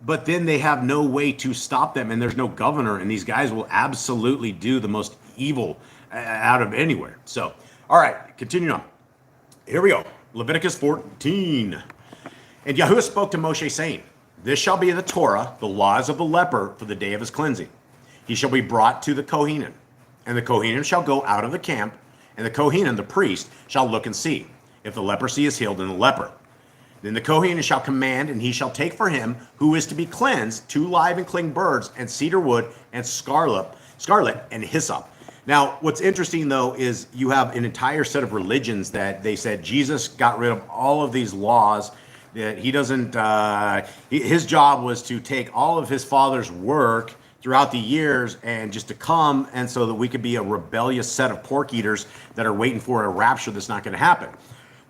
but then they have no way to stop them, and there's no governor, and these guys will absolutely do the most evil out of anywhere. So, all right, continuing on. Here we go. Leviticus 14. And Yahuwah spoke to Moshe, saying, "This shall be the Torah, the laws of the leper for the day of his cleansing. He shall be brought to the Kohanim, and the Kohanim shall go out of the camp, and the Kohanim, the priest, shall look and see, if the leprosy is healed in the leper. Then the Kohanim shall command, and he shall take for him who is to be cleansed 2 live and clean birds, and cedar wood, and scarlet, and hyssop." Now, what's interesting, though, is you have an entire set of religions that they said Jesus got rid of all of these laws, that he doesn't, his job was to take all of his father's work throughout the years and just to come, and so that we could be a rebellious set of pork eaters that are waiting for a rapture that's not going to happen.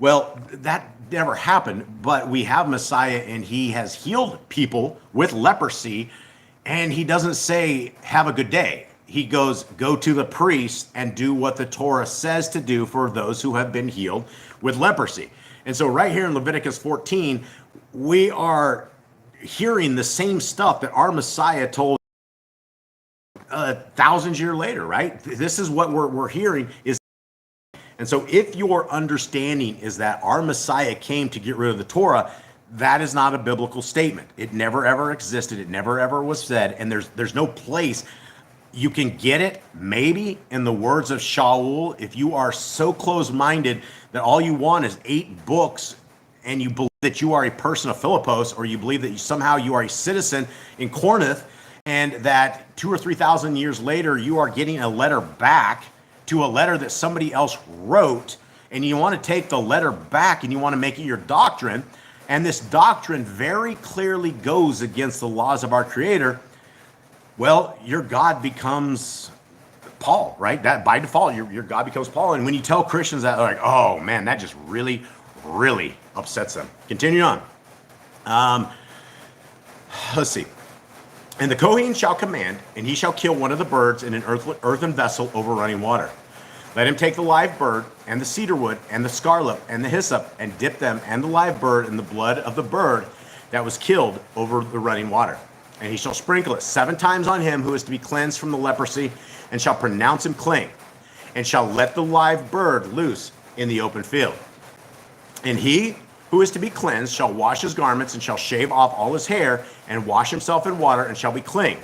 Well, that never happened, but we have Messiah, and he has healed people with leprosy, and he doesn't say, "Have a good day." He goes, "Go to the priest and do what the Torah says to do for those who have been healed with leprosy." And so right here in Leviticus 14, we are hearing the same stuff that our Messiah told thousands years later, right? This is what we're hearing is. And so if your understanding is that our Messiah came to get rid of the Torah, that is not a biblical statement. It never ever existed. It never ever was said. And there's no place. You can get it maybe in the words of Shaul, if you are so close-minded that all you want is 8 books, and you believe that you are a person of Philippos, or you believe that somehow you are a citizen in Corinth, and that 2,000 or 3,000 years later you are getting a letter back to a letter that somebody else wrote, and you want to take the letter back and you want to make it your doctrine, and this doctrine very clearly goes against the laws of our Creator, well, your God becomes Paul, right? That by default, your God becomes Paul. And when you tell Christians that, they're like, "Oh man, that just really, really upsets them." Continue on. Let's see. "And the Kohen shall command, and he shall kill one of the birds in an earthen vessel over running water. Let him take the live bird, and the cedar wood, and the scarlet, and the hyssop, and dip them and the live bird in the blood of the bird that was killed over the running water. And he shall sprinkle it 7 times on him who is to be cleansed from the leprosy, and shall pronounce him clean, and shall let the live bird loose in the open field. And he who is to be cleansed shall wash his garments and shall shave off all his hair and wash himself in water and shall be clean.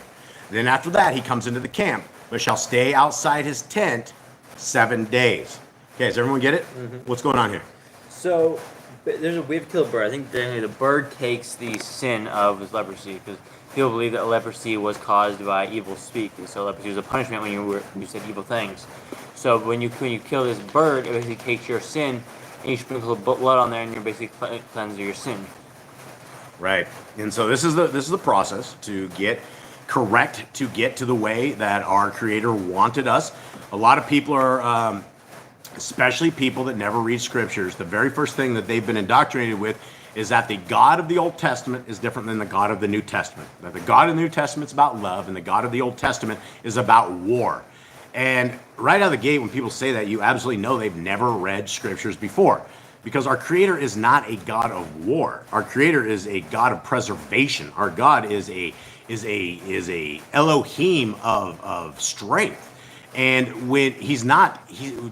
Then after that he comes into the camp, but shall stay outside his tent 7 days. Okay, does everyone get it? What's going on here?
So we have to kill a bird. I think the bird takes the sin of his leprosy because people believe that leprosy was caused by evil speaking. So leprosy was a punishment when you said evil things. So when you kill this bird, it basically takes your sin and you sprinkle blood on there, and you're basically cleansing your sin.
Right. And so this is the process to get correct, to get to the way that our Creator wanted us. A lot of people are, especially people that never read scriptures, the very first thing that they've been indoctrinated with is that the God of the Old Testament is different than the God of the New Testament. That the God of the New Testament is about love, and the God of the Old Testament is about war. And right out of the gate, when people say that, you absolutely know they've never read scriptures before. Because our Creator is not a God of war. Our Creator is a God of preservation. Our God is a Elohim of strength. And when he's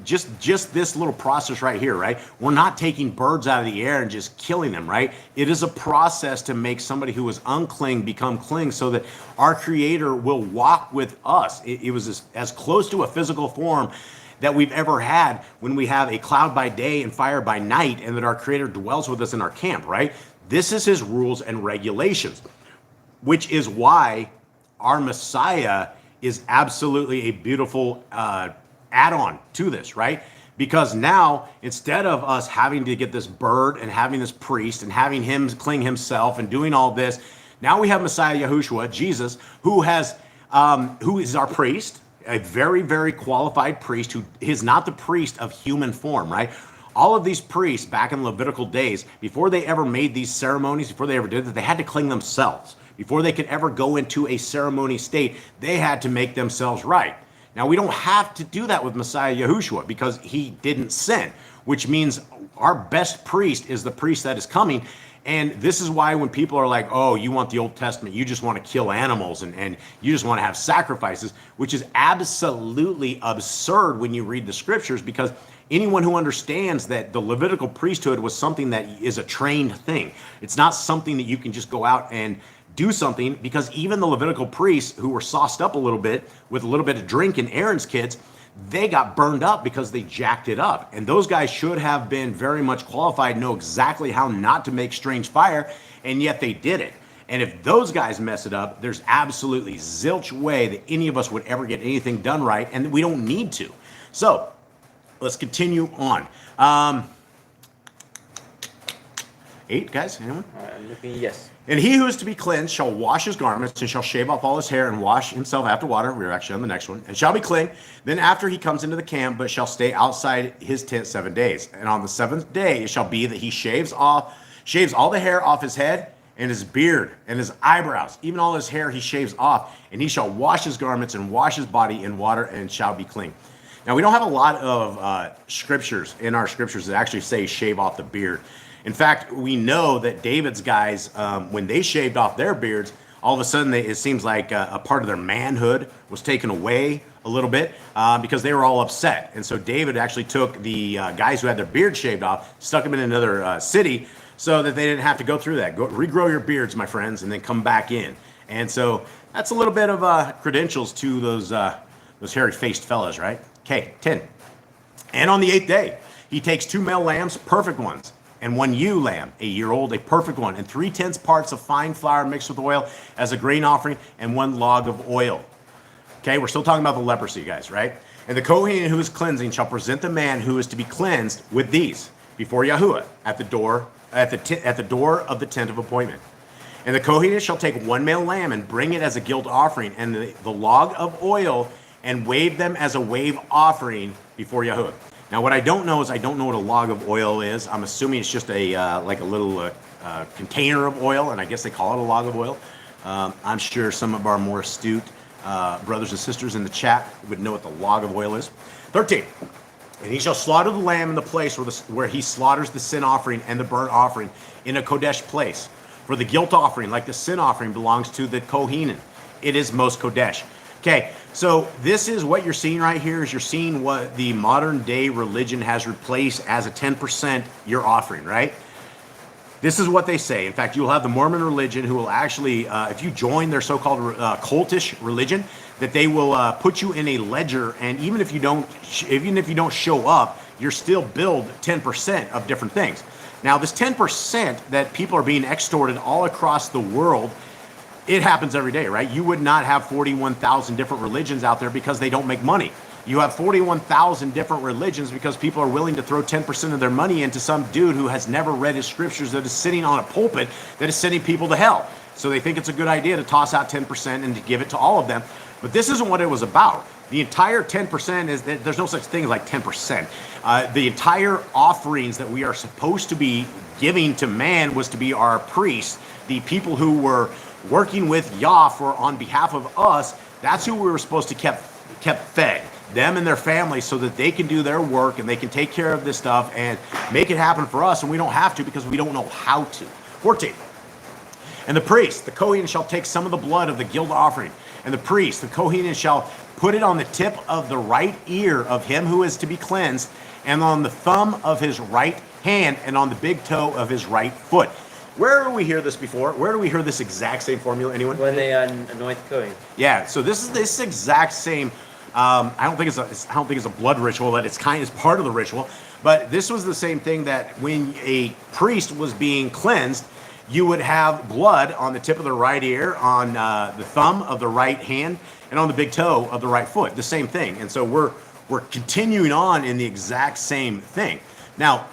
just this little process right here, right? We're not taking birds out of the air and just killing them, right? It is a process to make somebody who is unclean become clean so that our Creator will walk with us. It was as close to a physical form that we've ever had when we have a cloud by day and fire by night, and that our Creator dwells with us in our camp, right? This is his rules and regulations, which is why our Messiah is absolutely a beautiful add-on to this, right? Because now, instead of us having to get this bird and having this priest and having him clean himself and doing all this, now we have Messiah Yahushua, Jesus, who is our priest, a very, very qualified priest who is not the priest of human form, right? All of these priests back in Levitical days, before they ever made these ceremonies, before they ever did it, they had to clean themselves. Before they could ever go into a ceremony state, they had to make themselves right. Now, we don't have to do that with Messiah Yahushua because he didn't sin, which means our best priest is the priest that is coming. And this is why when people are like, oh, you want the Old Testament, you just want to kill animals and you just want to have sacrifices, which is absolutely absurd when you read the scriptures, because anyone who understands that the Levitical priesthood was something that is a trained thing. It's not something that you can just go out and do something, because even the Levitical priests who were sauced up a little bit with a little bit of drink and Aaron's kids, they got burned up because they jacked it up. And those guys should have been very much qualified, know exactly how not to make strange fire, and yet they did it. And if those guys mess it up, there's absolutely zilch way that any of us would ever get anything done right, and we don't need to. So let's continue on. 8, guys, anyone?
I'm looking, yes.
And he who is to be cleansed shall wash his garments and shall shave off all his hair and wash himself after water. We're actually on the next one. And shall be clean. Then after he comes into the camp, but shall stay outside his tent 7 days. And on the 7th day it shall be that he shaves all the hair off his head and his beard and his eyebrows. Even all his hair he shaves off. And he shall wash his garments and wash his body in water and shall be clean. Now, we don't have a lot of scriptures in our scriptures that actually say shave off the beard. In fact, we know that David's guys, when they shaved off their beards, all of a sudden it seems like a part of their manhood was taken away a little bit because they were all upset. And so David actually took the guys who had their beards shaved off, stuck them in another city so that they didn't have to go through that. Go regrow your beards, my friends, and then come back in. And so that's a little bit of credentials to those hairy-faced fellas, right? Okay, 10. And on the 8th day, he takes 2 male lambs, perfect ones, and 1 ewe lamb, a year old, a perfect one, and 3/10 parts of fine flour mixed with oil as a grain offering, and 1 log of oil. Okay, we're still talking about the leprosy, guys, right? And the Kohen who is cleansing shall present the man who is to be cleansed with these before Yahuwah at the door of the tent of appointment. And the Kohen shall take 1 male lamb and bring it as a guilt offering, and the log of oil, and wave them as a wave offering before Yahuwah. Now, what I don't know is I don't know what a log of oil is. I'm assuming it's just like a little container of oil, and I guess they call it a log of oil. I'm sure some of our more astute brothers and sisters in the chat would know what the log of oil is. 13. And he shall slaughter the lamb in the place where he slaughters the sin offering and the burnt offering in a Kodesh place. For the guilt offering, like the sin offering, belongs to the Kohanim. It is most Kodesh. Okay, so this is what you're seeing right here. Is you're seeing what the modern day religion has replaced as a 10% your offering, right? This is what they say. In fact, you'll have the Mormon religion who will actually, if you join their so-called cultish religion, that they will put you in a ledger, and even if you don't show up, you're still billed 10% of different things. Now, this 10% that people are being extorted all across the world, it happens every day, right? You would not have 41,000 different religions out there because they don't make money. You have 41,000 different religions because people are willing to throw 10% of their money into some dude who has never read his scriptures, that is sitting on a pulpit that is sending people to hell. So they think it's a good idea to toss out 10% and to give it to all of them. But this isn't what it was about. The entire 10% is that there's no such thing as like 10%. The entire offerings that we are supposed to be giving to man was to be our priests, the people who were working with Yah for on behalf of us. That's who we were supposed to kept fed, them and their families, so that they can do their work and they can take care of this stuff and make it happen for us, and we don't have to because we don't know how to. 14. And the priest, the Kohen, shall take some of the blood of the guilt offering, and the priest, the Kohen, shall put it on the tip of the right ear of him who is to be cleansed, and on the thumb of his right hand, and on the big toe of his right foot. Where do we hear this before? Where do we hear this exact same formula? Anyone?
When they anoint the Kohen.
Yeah. So this is this exact same. I don't think it's a blood ritual. That it's part of the ritual, but this was the same thing that when a priest was being cleansed, you would have blood on the tip of the right ear, on the thumb of the right hand, and on the big toe of the right foot. The same thing. And so we're continuing on in the exact same thing. Now,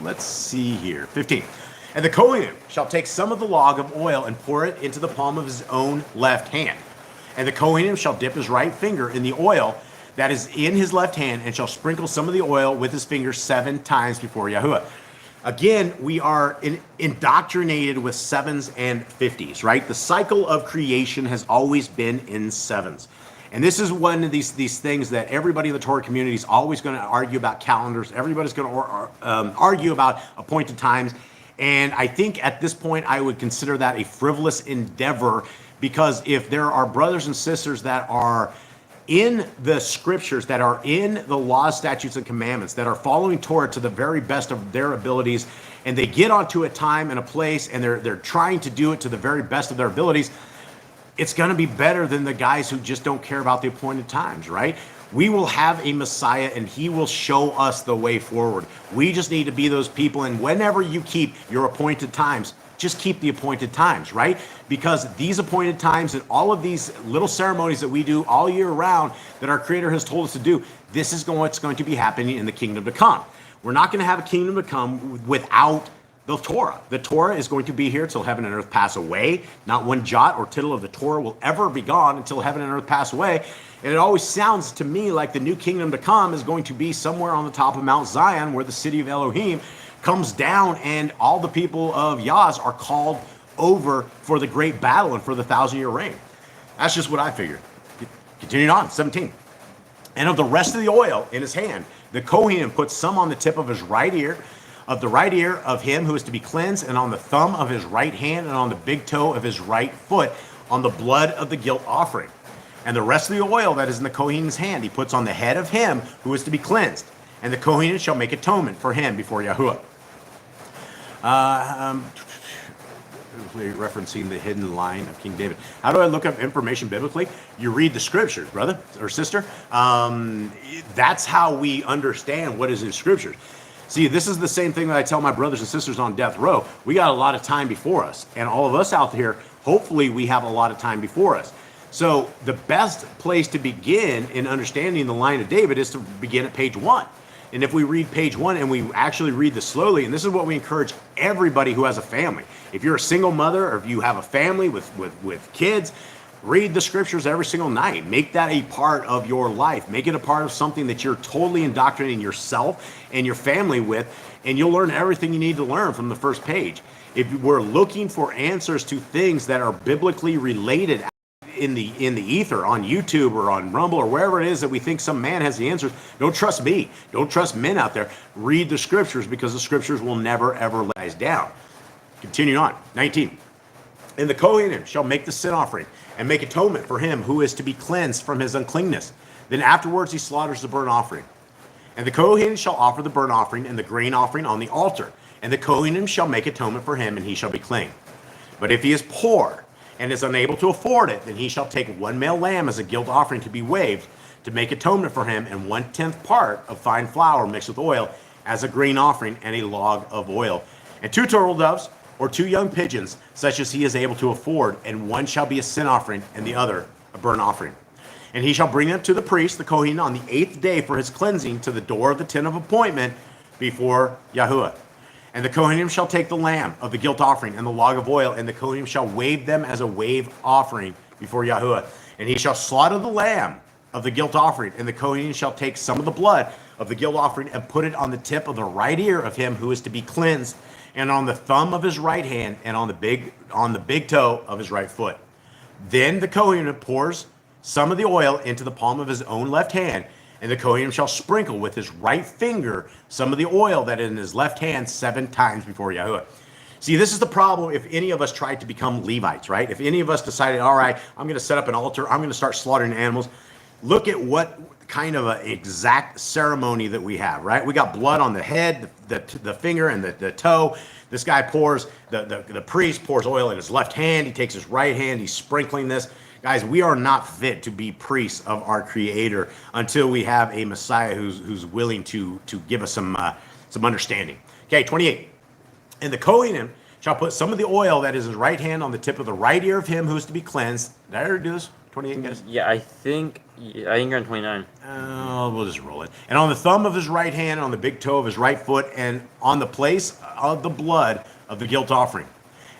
let's see here. 15. And the Kohen shall take some of the log of oil and pour it into the palm of his own left hand. And the Kohen shall dip his right finger in the oil that is in his left hand, and shall sprinkle some of the oil with his finger 7 times before Yahuwah. Again, we are indoctrinated with 7s and 50s, right? The cycle of creation has always been in 7s. And this is one of these things that everybody in the Torah community is always going to argue about calendars. Everybody's going to argue about appointed times. And I think at this point, I would consider that a frivolous endeavor, because if there are brothers and sisters that are in the scriptures, that are in the laws, statutes, and commandments, that are following Torah to the very best of their abilities, and they get onto a time and a place, and they're trying to do it to the very best of their abilities, it's going to be better than the guys who just don't care about the appointed times, right? We will have a Messiah, and he will show us the way forward. We just need to be those people, and whenever you keep your appointed times, just keep the appointed times, right? Because these appointed times and all of these little ceremonies that we do all year round that our Creator has told us to do, this is what's going to be happening in the kingdom to come. We're not going to have a kingdom to come without the Torah. The Torah is going to be here till heaven and earth pass away. Not one jot or tittle of the Torah will ever be gone until heaven and earth pass away. And it always sounds to me like the new kingdom to come is going to be somewhere on the top of Mount Zion, where the city of Elohim comes down and all the people of Yah's are called over for the great battle and for the 1,000-year reign. That's just what I figured. Continuing on, 17. And of the rest of the oil in his hand, the Kohen puts some on the tip of his right ear, of the right ear of him who is to be cleansed, and on the thumb of his right hand, and on the big toe of his right foot, on the blood of the guilt offering. And the rest of the oil that is in the Kohen's hand he puts on the head of him who is to be cleansed. And the Kohen shall make atonement for him before Yahuwah. Referencing the hidden line of King David. How do I look up information biblically? You read the scriptures, brother or sister. That's how we understand what is in scriptures. See, this is the same thing that I tell my brothers and sisters on death row. We got a lot of time before us. And all of us out here, hopefully we have a lot of time before us. So the best place to begin in understanding the line of David is to begin at page 1. And if we read page 1 and we actually read this slowly, and this is what we encourage everybody who has a family. If you're a single mother, or if you have a family with kids, read the scriptures every single night. Make that a part of your life. Make it a part of something that you're totally indoctrinating yourself and your family with, and you'll learn everything you need to learn from the first page. If we're looking for answers to things that are biblically related in the ether, on YouTube or on Rumble or wherever it is that we think some man has the answers, don't trust me. Don't trust men out there. Read the scriptures, because the scriptures will never ever let us down. Continuing on, 19. And the Kohen shall make the sin offering, and make atonement for him who is to be cleansed from his uncleanness. Then afterwards he slaughters the burnt offering. And the Kohen shall offer the burnt offering and the grain offering on the altar. And the Kohen shall make atonement for him, and he shall be clean. But if he is poor and is unable to afford it, then he shall take one male lamb as a guilt offering to be waved, to make atonement for him, and 1/10 part of fine flour mixed with oil as a grain offering, and a log of oil. And 2 turtle doves, or 2 young pigeons, such as he is able to afford, and one shall be a sin offering, and the other a burnt offering. And he shall bring them to the priest, the Kohen, on the 8th day for his cleansing to the door of the tent of appointment before Yahuwah. And the Kohanim shall take the lamb of the guilt offering and the log of oil, and the Kohanim shall wave them as a wave offering before Yahuwah. And he shall slaughter the lamb of the guilt offering, and the Kohanim shall take some of the blood of the guilt offering and put it on the tip of the right ear of him who is to be cleansed, and on the thumb of his right hand, and on the big toe of his right foot. Then the Kohanim pours some of the oil into the palm of his own left hand, and the Kohanim shall sprinkle with his right finger some of the oil that is in his left hand 7 times before Yahuwah. See, this is the problem if any of us tried to become Levites, right? If any of us decided, all right, I'm going to set up an altar, I'm going to start slaughtering animals. Look at what kind of an exact ceremony that we have, right? We got blood on the head, the finger, and the toe. This guy pours, the priest pours oil in his left hand. He takes his right hand, he's sprinkling this. Guys, we are not fit to be priests of our Creator until we have a Messiah who's willing to give us some understanding. Okay, 28. And the Kohanim shall put some of the oil that is his right hand on the tip of the right ear of him who is to be cleansed. Did I already do this? 28, guys?
Yeah, I think you're on 29.
We'll just roll it. And on the thumb of his right hand, on the big toe of his right foot, and on the place of the blood of the guilt offering.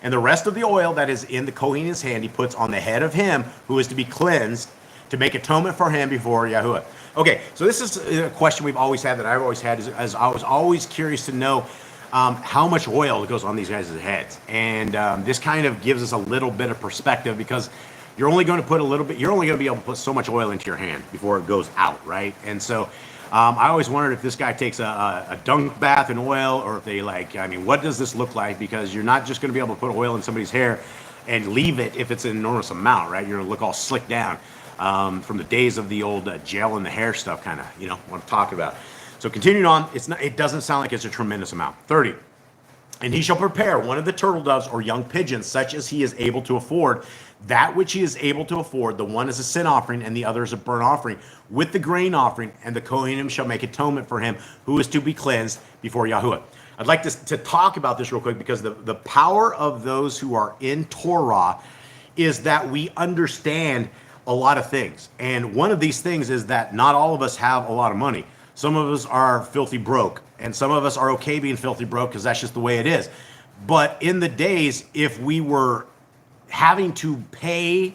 And the rest of the oil that is in the Kohen's hand he puts on the head of him who is to be cleansed, to make atonement for him before Yahuwah. Okay, so this is a question we've always had, that I've always had, as I was always curious to know how much oil goes on these guys' heads. And this kind of gives us a little bit of perspective, because you're only going to put a little bit, you're only going to be able to put so much oil into your hand before it goes out, right? And so I always wondered if this guy takes a dunk bath in oil, or if they what does this look like? Because you're not just going to be able to put oil in somebody's hair and leave it if it's an enormous amount, right? You're going to look all slicked down from the days of the old gel in the hair stuff, kind of, what I'm talking about. So continuing on, it doesn't sound like it's a tremendous amount. 30. And he shall prepare one of the turtle doves or young pigeons, such as he is able to afford. That which he is able to afford, the one is a sin offering, and the other is a burnt offering, with the grain offering, and the Kohanim shall make atonement for him who is to be cleansed before Yahuwah. I'd like to talk about this real quick, because the power of those who are in Torah is that we understand a lot of things. And one of these things is that not all of us have a lot of money. Some of us are filthy broke, and some of us are okay being filthy broke because that's just the way it is. But in the days, if we were having to pay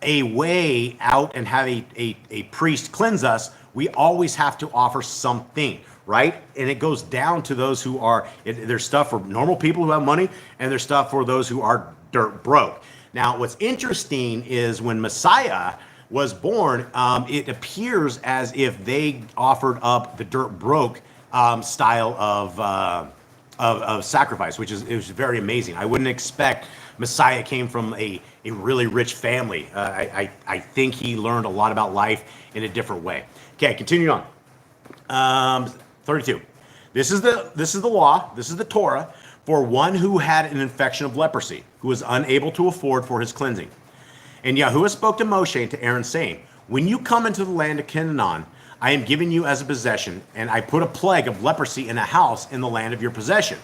a way out and have a priest cleanse us, we always have to offer something, right? And it goes down to those who are, there's stuff for normal people who have money, and there's stuff for those who are dirt broke. Now, what's interesting is when Messiah was born, it appears as if they offered up the dirt broke style of sacrifice, which is, it was very amazing. I wouldn't expect Messiah came from a really rich family. I think he learned a lot about life in a different way. Okay, continuing on. 32. This is the law. This is the Torah for one who had an infection of leprosy, who was unable to afford for his cleansing. And Yahuwah spoke to Moshe and to Aaron, saying, when you come into the land of Canaan, I am giving you as a possession, and I put a plague of leprosy in a house in the land of your possession.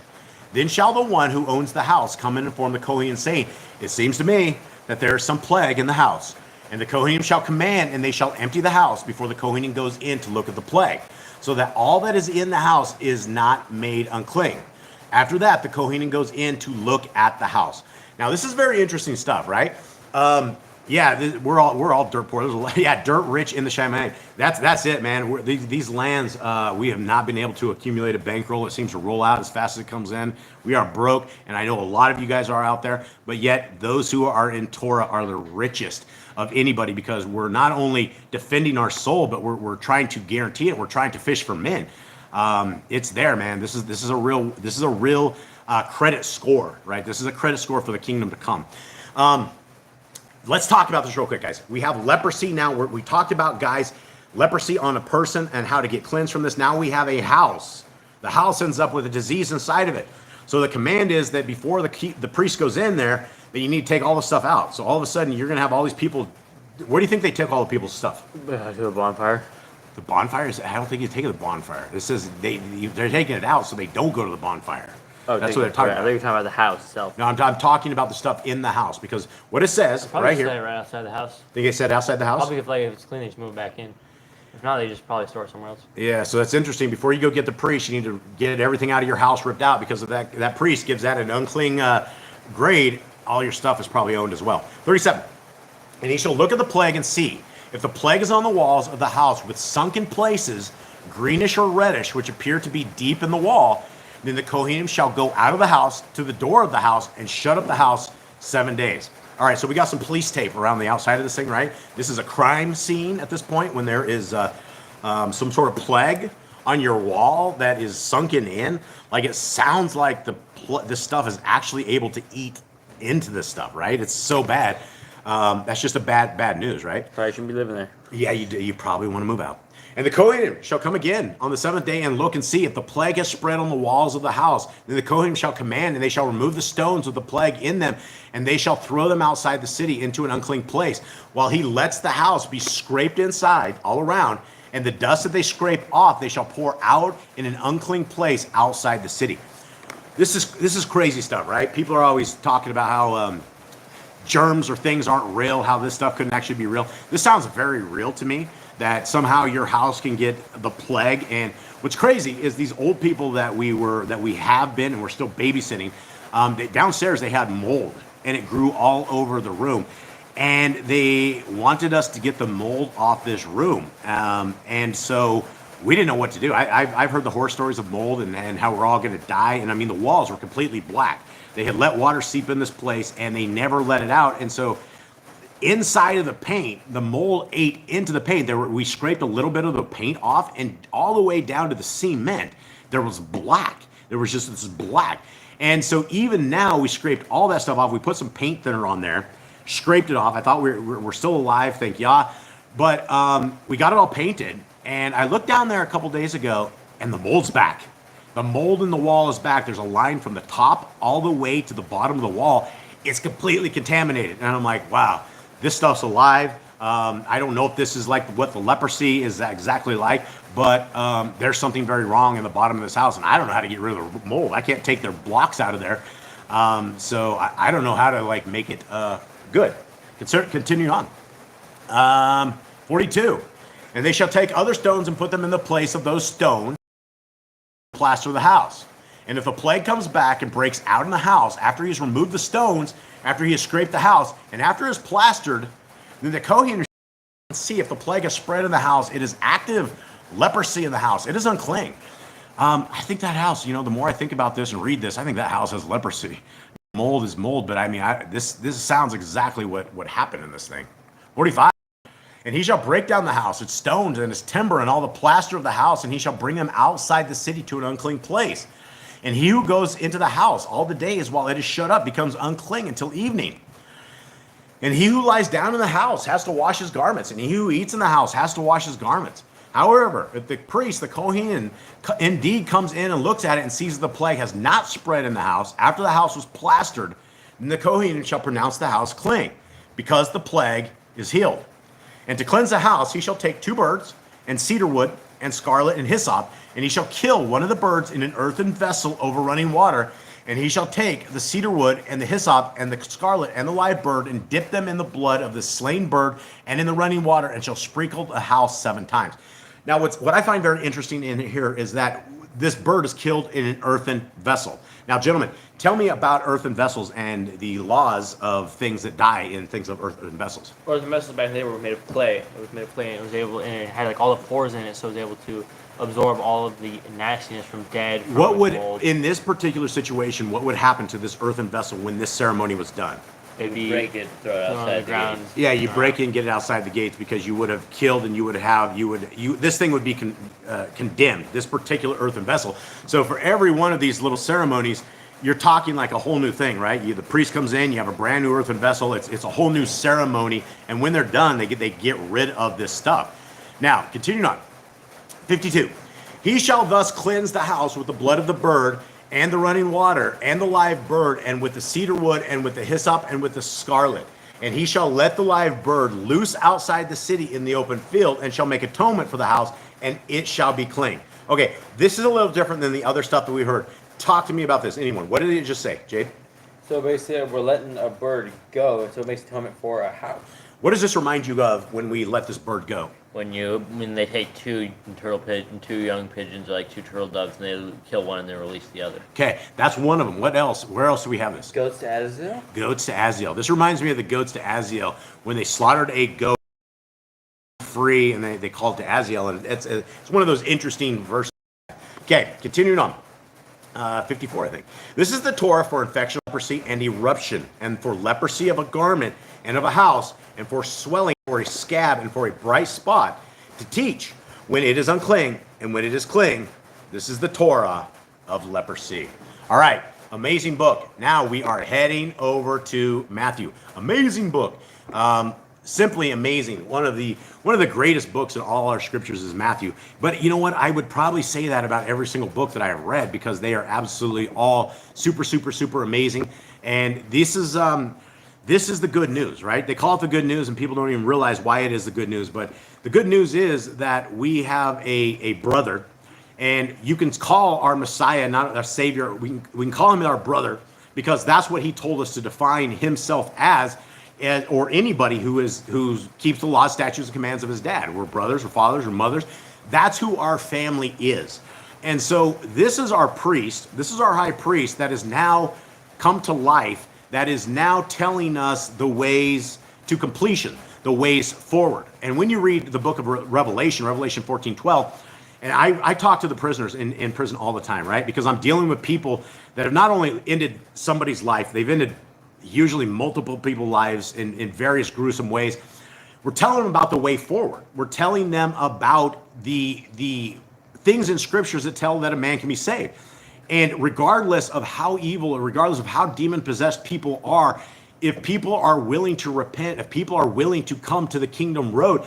Then shall the one who owns the house come and inform the Kohen, saying, it seems to me that there is some plague in the house. And the Kohen shall command, and they shall empty the house before the Kohen goes in to look at the plague, so that all that is in the house is not made unclean. After that, the Kohen goes in to look at the house. Now, this is very interesting stuff, right? We're all dirt poor. Dirt rich in the Shaman. That's it, man. These lands, we have not been able to accumulate a bankroll. It seems to roll out as fast as it comes in. We are broke, and I know a lot of you guys are out there, but yet those who are in Torah are the richest of anybody, because we're not only defending our soul, but we're trying to guarantee it. We're trying to fish for men. It's there, man. This is a real credit score, right? This is a credit score for the kingdom to come. let's talk about this real quick, guys. We have leprosy now. We talked about, guys, leprosy on a person and how to get cleansed from this. Now we have a house. The house ends up with a disease inside of it. So the command is that before the priest goes in there, that you need to take all the stuff out. So all of a sudden, you're going to have all these people. Where do you think they took all the people's stuff?
To a bonfire.
The bonfires? I don't think you take it to the bonfire. It says they're taking it out so they don't go to the bonfire.
Oh,
that's what they're talking
I
about.
think you're talking about the house itself.
No, I'm talking about the stuff in the house, because what it says
Probably
right
set it
here.
right outside the house.
Think it said outside the house?
Probably if it's clean, they just move it back in. If not, they just probably store it somewhere else.
Yeah, so that's interesting. Before you go get the priest, you need to get everything out of your house ripped out, because of that priest gives that an unclean grade. All your stuff is probably owned as well. 37. And he shall look at the plague and see if the plague is on the walls of the house with sunken places, greenish or reddish, which appear to be deep in the wall. Then the Kohanim shall go out of the house to the door of the house and shut up the house 7 days. All right, so we got some police tape around the outside of this thing, right? This is a crime scene at this point when there is some sort of plague on your wall that is sunken in. Like, it sounds like this stuff is actually able to eat into this stuff, right? It's so bad. That's just a bad news, right?
Probably shouldn't be living there.
Yeah, you probably want to move out. And the Kohanim shall come again on the 7th day and look and see if the plague has spread on the walls of the house. Then the Kohanim shall command, and they shall remove the stones with the plague in them, and they shall throw them outside the city into an unclean place, while he lets the house be scraped inside all around, and the dust that they scrape off they shall pour out in an unclean place outside the city. This is crazy stuff, right? People are always talking about how germs or things aren't real, how this stuff couldn't actually be real. This sounds very real to me, that somehow your house can get the plague. And what's crazy is these old people that we have been and we're still babysitting, downstairs they had mold, and it grew all over the room, and they wanted us to get the mold off this room, and so we didn't know what to do. I've heard the horror stories of mold and how we're all going to die, and I mean, the walls were completely black. They had let water seep in this place, and they never let it out, and so inside of the paint, the mold ate into the paint. We scraped a little bit of the paint off, and all the way down to the cement, there was black. There was just this black. And so even now, we scraped all that stuff off. We put some paint thinner on there, scraped it off. I thought we're still alive, thank Yah. But we got it all painted, and I looked down there a couple days ago, and the mold's back. The mold in the wall is back. There's a line from the top all the way to the bottom of the wall. It's completely contaminated. And I'm like, wow. This stuff's alive. I don't know if this is like what the leprosy is exactly like, but there's something very wrong in the bottom of this house, and I don't know how to get rid of the mold. I can't take their blocks out of there, so I don't know how to like make it good. Continue on. 42. And they shall take other stones and put them in the place of those stones, plaster the house. And if the plague comes back and breaks out in the house after he's removed the stones, after he has scraped the house, and after it's plastered, then the Kohen shall see if the plague has spread in the house. It is active leprosy in the house. It is unclean. I think that house, the more I think about this and read this, I think that house has leprosy. Mold is mold, but I mean, this sounds exactly what happened in this thing. 45. And he shall break down the house, its stones and its timber and all the plaster of the house, and he shall bring them outside the city to an unclean place. And he who goes into the house all the days while it is shut up becomes unclean until evening. And he who lies down in the house has to wash his garments, and he who eats in the house has to wash his garments. However, if the priest, the Kohen, indeed comes in and looks at it and sees that the plague has not spread in the house after the house was plastered, then the Kohen shall pronounce the house clean, because the plague is healed. And to cleanse the house, he shall take 2 birds, and cedar wood, and scarlet, and hyssop, and he shall kill one of the birds in an earthen vessel over running water, and he shall take the cedar wood, and the hyssop, and the scarlet, and the live bird, and dip them in the blood of the slain bird, and in the running water, and shall sprinkle the house 7 times. Now, what I find very interesting in here is that this bird is killed in an earthen vessel. Now, gentlemen, tell me about earthen vessels and the laws of things that die in things of earthen vessels.
Earthen vessels back then were made of clay. It was made of clay, and it had like all the pores in it, so it was able to absorb all of the nastiness from dead. From mold.
In this particular situation, what would happen to this earthen vessel when this ceremony was done?
It'd be
break it, throw it outside the
ground.
gates.
Yeah, you break it and get it outside the gates, because you would have killed, and this thing would be condemned, this particular earthen vessel. So for every one of these little ceremonies, you're talking like a whole new thing, right? The priest comes in, you have a brand new earthen vessel. It's a whole new ceremony, and when they're done, they get rid of this stuff. Now, continuing on, 52. He shall thus cleanse the house with the blood of the bird and the running water and the live bird and with the cedar wood and with the hyssop and with the scarlet. And he shall let the live bird loose outside the city in the open field and shall make atonement for the house, and it shall be clean. Okay, this is a little different than the other stuff that we heard. Talk to me about this. Anyone? What did it just say, Jade?
So basically, we're letting a bird go, so it makes atonement for a house.
What does this remind you of when we let this bird go?
When they take two young pigeons, like two turtle doves, and they kill one and they release the other.
Okay, that's one of them. What else? Where else do we have this?
Goats to Azazel?
Goats to Azazel. This reminds me of the goats to Azazel when they slaughtered a goat free and they called it to Azazel. And it's one of those interesting verses. Okay, continuing on. 54, I think. This is the Torah for infection, leprosy, and eruption, and for leprosy of a garment and of a house, and for swelling, for a scab, and for a bright spot, to teach when it is unclean and when it is clean. This is the Torah of leprosy. All right, amazing book. Now we are heading over to Matthew. Amazing book. Simply amazing. One of the greatest books in all our scriptures is Matthew. But you know what? I would probably say that about every single book that I have read, because they are absolutely all super, super, super amazing. And this is the good news, right? They call it the good news, and people don't even realize why it is the good news. But the good news is that we have a brother, and you can call our Messiah not our Savior. We can call him our brother, because that's what he told us to define himself as. Or anybody who keeps the laws, statutes, and commands of his dad. We're brothers or fathers or mothers. That's who our family is. And so this is our priest. This is our high priest that has now come to life, that is now telling us the ways to completion, the ways forward. And when you read the book of Revelation 14:12, and I talk to the prisoners in prison all the time, right? Because I'm dealing with people that have not only ended somebody's life, they've ended usually multiple people's lives in various gruesome ways. We're telling them about the way forward. We're telling them about the things in scriptures that tell that a man can be saved. And regardless of how evil, or regardless of how demon-possessed people are, if people are willing to repent, if people are willing to come to the kingdom road,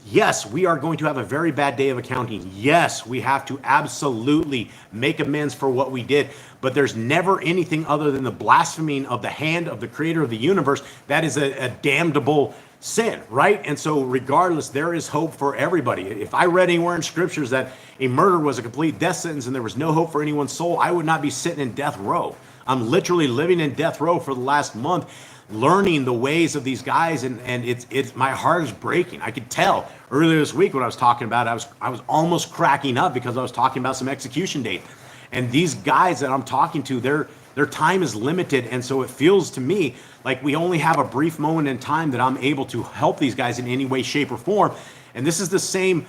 yes, we are going to have a very bad day of accounting. Yes, we have to absolutely make amends for what we did. But there's never anything other than the blaspheming of the hand of the creator of the universe that is a damnable sin, right? And so regardless, there is hope for everybody. If I read anywhere in scriptures that a murder was a complete death sentence and there was no hope for anyone's soul, I would not be sitting in death row. I'm literally living in death row for the last month, learning the ways of these guys, and it's my heart is breaking. I could tell earlier this week when I was talking about it, I was almost cracking up because I was talking about some execution date. And these guys that I'm talking to, their time is limited, and so it feels to me like we only have a brief moment in time that I'm able to help these guys in any way, shape, or form. And this is the same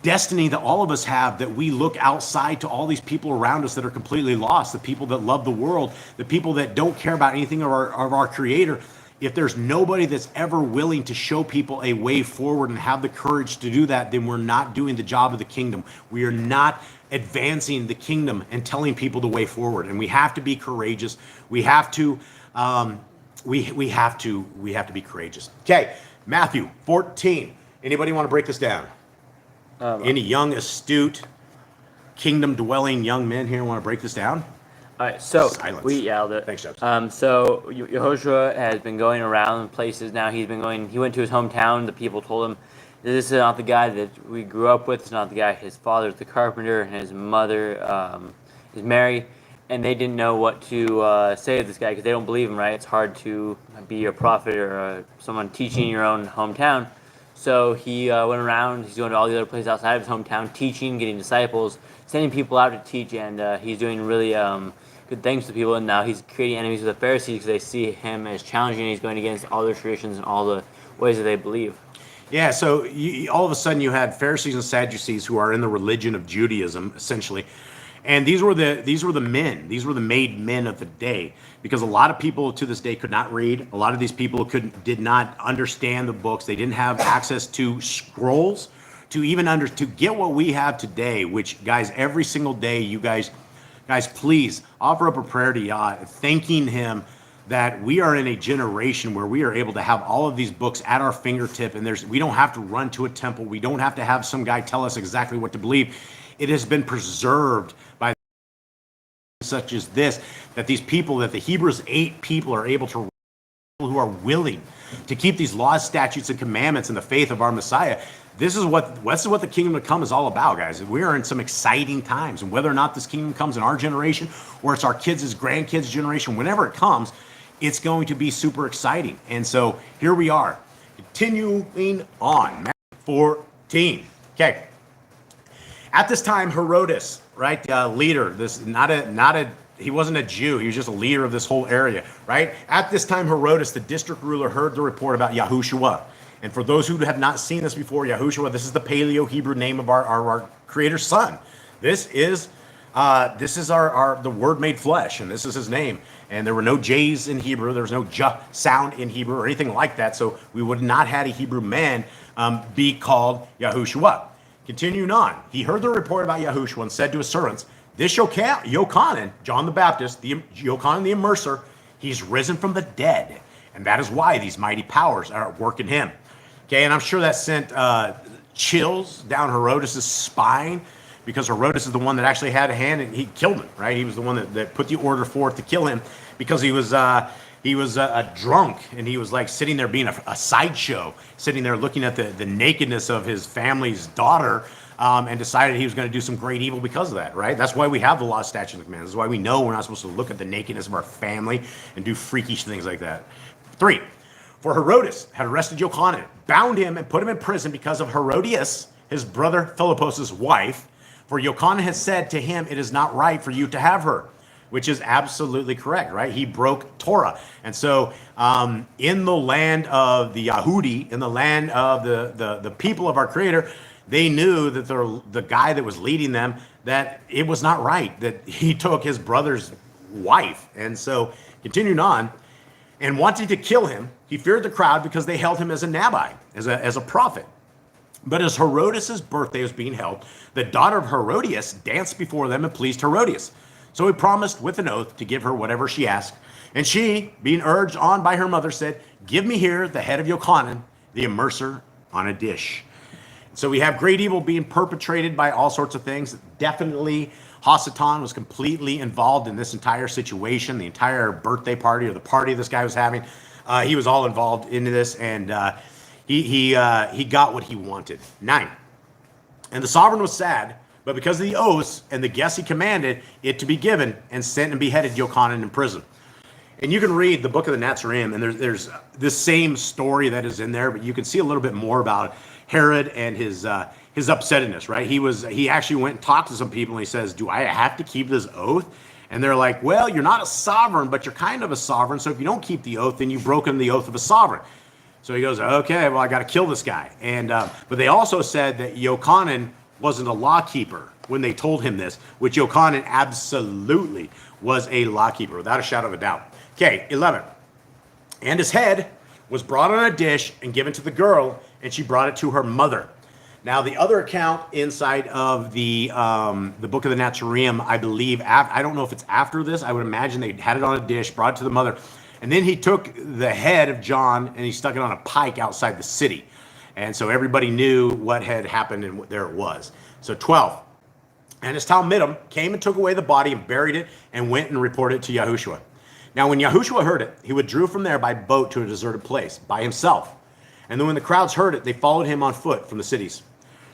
destiny that all of us have, that we look outside to all these people around us that are completely lost, the people that love the world, the people that don't care about anything of our creator. If there's nobody that's ever willing to show people a way forward and have the courage to do that, then we're not doing the job of the kingdom. We are not advancing the kingdom and telling people the way forward. And we have to be courageous. We have to we have to be courageous. Okay, Matthew 14. Anybody want to break this down? Any young, astute, kingdom-dwelling young men here want to break this down?
All right, so
Silence. Thanks, Jeff.
So Yehoshua has been going around places now. He went to his hometown. The people told him, this is not the guy that we grew up with. It's not the guy. His father's the carpenter, and his mother is Mary. And they didn't know what to say to this guy because they don't believe him, right? It's hard to be a prophet or someone teaching in your own hometown. So he went around. He's going to all the other places outside of his hometown, teaching, getting disciples, sending people out to teach, and he's doing really good things to people. And now he's creating enemies with the Pharisees because they see him as challenging. And he's going against all their traditions and all the ways that they believe.
Yeah, so all of a sudden you had Pharisees and Sadducees who are in the religion of Judaism, essentially. And these were the men. These were the made men of the day, because a lot of people to this day could not read. A lot of these people did not understand the books. They didn't have access to scrolls to get what we have today. Which, guys, every single day, you guys Guys, please offer up a prayer to Yah, thanking him that we are in a generation where we are able to have all of these books at our fingertip, and we don't have to run to a temple. We don't have to have some guy tell us exactly what to believe. It has been preserved by such as this, that these people, that the Hebrews 8 people are able to, who are willing to keep these laws, statutes, and commandments in the faith of our Messiah. This is what the kingdom to come is all about, guys. We are in some exciting times, and whether or not this kingdom comes in our generation or it's our kids' grandkids' generation, whenever it comes, it's going to be super exciting. And so here we are, continuing on, Matthew 14. Okay. At this time, Herodes, right, leader, he wasn't a Jew, he was just a leader of this whole area, right? At this time, Herodes, the district ruler, heard the report about Yahushua. And for those who have not seen this before, Yahushua, this is the Paleo-Hebrew name of our Creator's Son. This is the Word made flesh, and this is his name. And there were no J's in Hebrew, there was no J sound in Hebrew or anything like that, so we would not had a Hebrew man be called Yahushua. Continuing on, he heard the report about Yahushua and said to his servants, this Yochanan, John the Baptist, Yochanan the Immerser, he's risen from the dead, and that is why these mighty powers are at work in him. Okay, and I'm sure that sent chills down Herodes' spine, because Herodes is the one that actually had a hand, and he killed him, right? He was the one that put the order forth to kill him, because he was a drunk, and he was like sitting there being a sideshow, sitting there looking at the nakedness of his family's daughter, and decided he was going to do some great evil because of that, right? That's why we have the law, statutes, and commands. That's why we know we're not supposed to look at the nakedness of our family and do freakish things like that. 3, for Herodes had arrested Yochanan, bound him, and put him in prison because of Herodias, his brother Philippos' wife. For Yochanan had said to him, it is not right for you to have her, which is absolutely correct, right? He broke Torah. And so in the land of the Yahudi, in the land of the people of our Creator, they knew that the guy that was leading them, that it was not right, that he took his brother's wife. And so continuing on, and wanting to kill him, he feared the crowd because they held him as a Nabi, as a prophet. But as Herodes' birthday was being held, the daughter of Herodias danced before them and pleased Herodias. So he promised with an oath to give her whatever she asked. And she, being urged on by her mother, said, give me here the head of Yochanan, the immerser, on a dish. So we have great evil being perpetrated by all sorts of things. Definitely Hasatan was completely involved in this entire situation, the entire birthday party or the party this guy was having. He was all involved into this, and he got what he wanted. 9. And the sovereign was sad, but because of the oaths and the guests he commanded it to be given, and sent and beheaded Yochanan in prison. And you can read the book of the Nazarene, and there's this same story that is in there, but you can see a little bit more about Herod and his upsetness, right? He actually went and talked to some people, and he says, do I have to keep this oath? And they're like, well, you're not a sovereign, but you're kind of a sovereign, so if you don't keep the oath, then you've broken the oath of a sovereign. So he goes, okay, well, I got to kill this guy. And but they also said that Yochanan wasn't a lawkeeper when they told him this, which Yochanan absolutely was a lawkeeper, without a shadow of a doubt. Okay, 11. And his head was brought on a dish and given to the girl, and she brought it to her mother. Now, the other account inside of the book of the Nazarene, I believe, I don't know if it's after this. I would imagine they had it on a dish, brought it to the mother, and then he took the head of John and he stuck it on a pike outside the city. And so everybody knew what had happened, and there it was. So 12. And his Talmidim came and took away the body and buried it and went and reported it to Yahushua. Now, when Yahushua heard it, he withdrew from there by boat to a deserted place by himself. And then when the crowds heard it, they followed him on foot from the cities.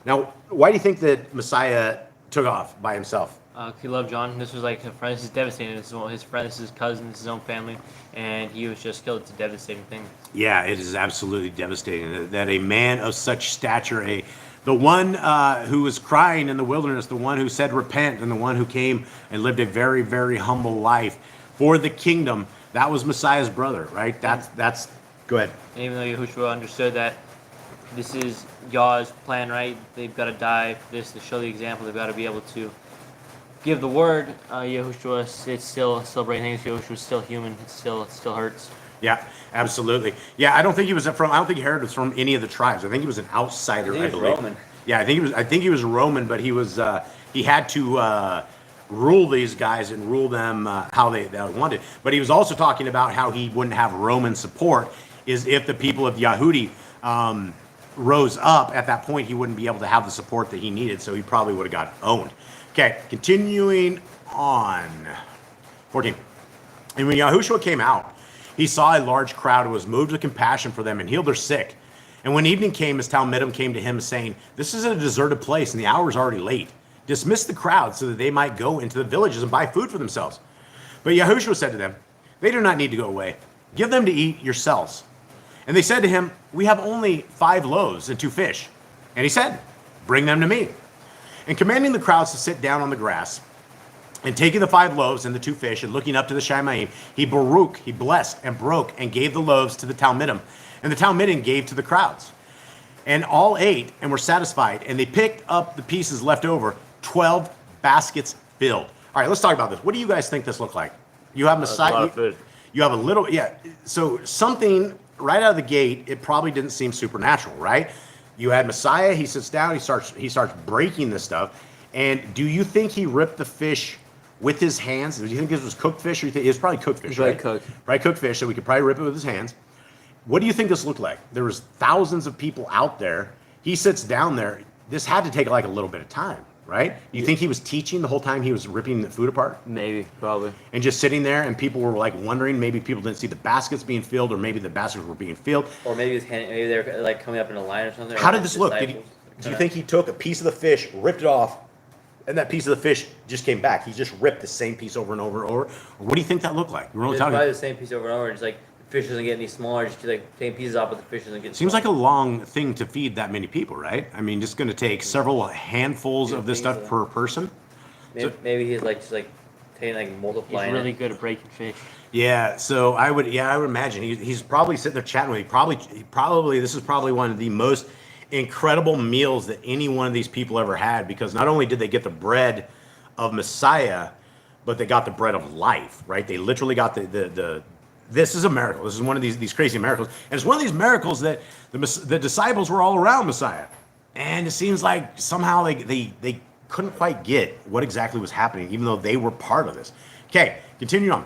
Now, why do you think that Messiah took off by himself?
He loved John. This was like a friend. This is devastating. This is one of his friends, this is his cousin, this is his own family, and he was just killed. It's a devastating thing. Yeah,
it is absolutely devastating that a man of such stature, the one who was crying in the wilderness, the one who said repent, and the one who came and lived a very, very humble life for the kingdom, that was Messiah's brother, right? That's go ahead.
And even though Yahushua understood that this is Yah's plan, right? They've got to die for this to show the example. They've got to be able to give the word. Yahushua, it's still celebrating things. Yahushua's still human. It still hurts.
Yeah, absolutely. Yeah, I don't think Herod was from any of the tribes. I think he was an outsider.
I think he was Roman.
Yeah, I think he was Roman, but he was he had to rule these guys and rule them how they wanted. But he was also talking about how he wouldn't have Roman support, is if the people of Yahudi rose up at that point, he wouldn't be able to have the support that he needed, so he probably would have got owned. Okay, continuing on. 14. And when Yahushua came out, he saw a large crowd and was moved with compassion for them and healed their sick. And when evening came, his talmidim came to him, saying, "This is a deserted place, and the hour is already late. Dismiss the crowd so that they might go into the villages and buy food for themselves." But Yahushua said to them, "They do not need to go away. Give them to eat yourselves." And they said to him, "We have only 5 loaves and 2 fish." And he said, "Bring them to me." And commanding the crowds to sit down on the grass, and taking the 5 loaves and the 2 fish, and looking up to the Shemaim, he blessed and broke and gave the loaves to the talmidim, and the talmidim gave to the crowds. And all ate and were satisfied, and they picked up the pieces left over, 12 baskets filled. All right, let's talk about this. What do you guys think this looked like? You have Messiah.
A lot of food.
You have a little, yeah. So something right out of the gate, it probably didn't seem supernatural, right? You had Messiah. He sits down. He starts breaking this stuff. And do you think he ripped the fish with his hands? Do you think this was cooked fish, or you think it was probably cooked fish?
Probably
right?
cooked.
Right, cooked fish. So we could probably rip it with his hands. What do you think this looked like? There was thousands of people out there. He sits down there. This had to take like a little bit of time, right? Do you think he was teaching the whole time he was ripping the food apart?
Maybe, probably.
And just sitting there, and people were like wondering, maybe people didn't see the baskets being filled, or maybe the baskets were being filled.
Or maybe maybe they're like coming up in a line or something.
How
or
did this look? Do you think he took a piece of the fish, ripped it off, and that piece of the fish just came back? He just ripped the same piece over and over and over? Or what do you think that looked like? We're only
It's
talking.
probably the same piece over and over. Just like the fish doesn't get any smaller. Just like taking pieces off, but the fish doesn't get.
Seems
smaller.
like a long thing to feed that many people, right? I mean, it's going to take several handfuls of this stuff per person.
Maybe he's like just like taking like
He's
multiplying.
really
it.
good at breaking fish.
Yeah, so I would imagine he's probably sitting there chatting with you. Probably this is probably one of the most incredible meals that any one of these people ever had, because not only did they get the bread of Messiah, but they got the bread of life, right? They literally got the this is a miracle. This is one of these crazy miracles, and it's one of these miracles that the disciples were all around Messiah, and it seems like somehow they couldn't quite get what exactly was happening, even though they were part of this. Okay, continue on.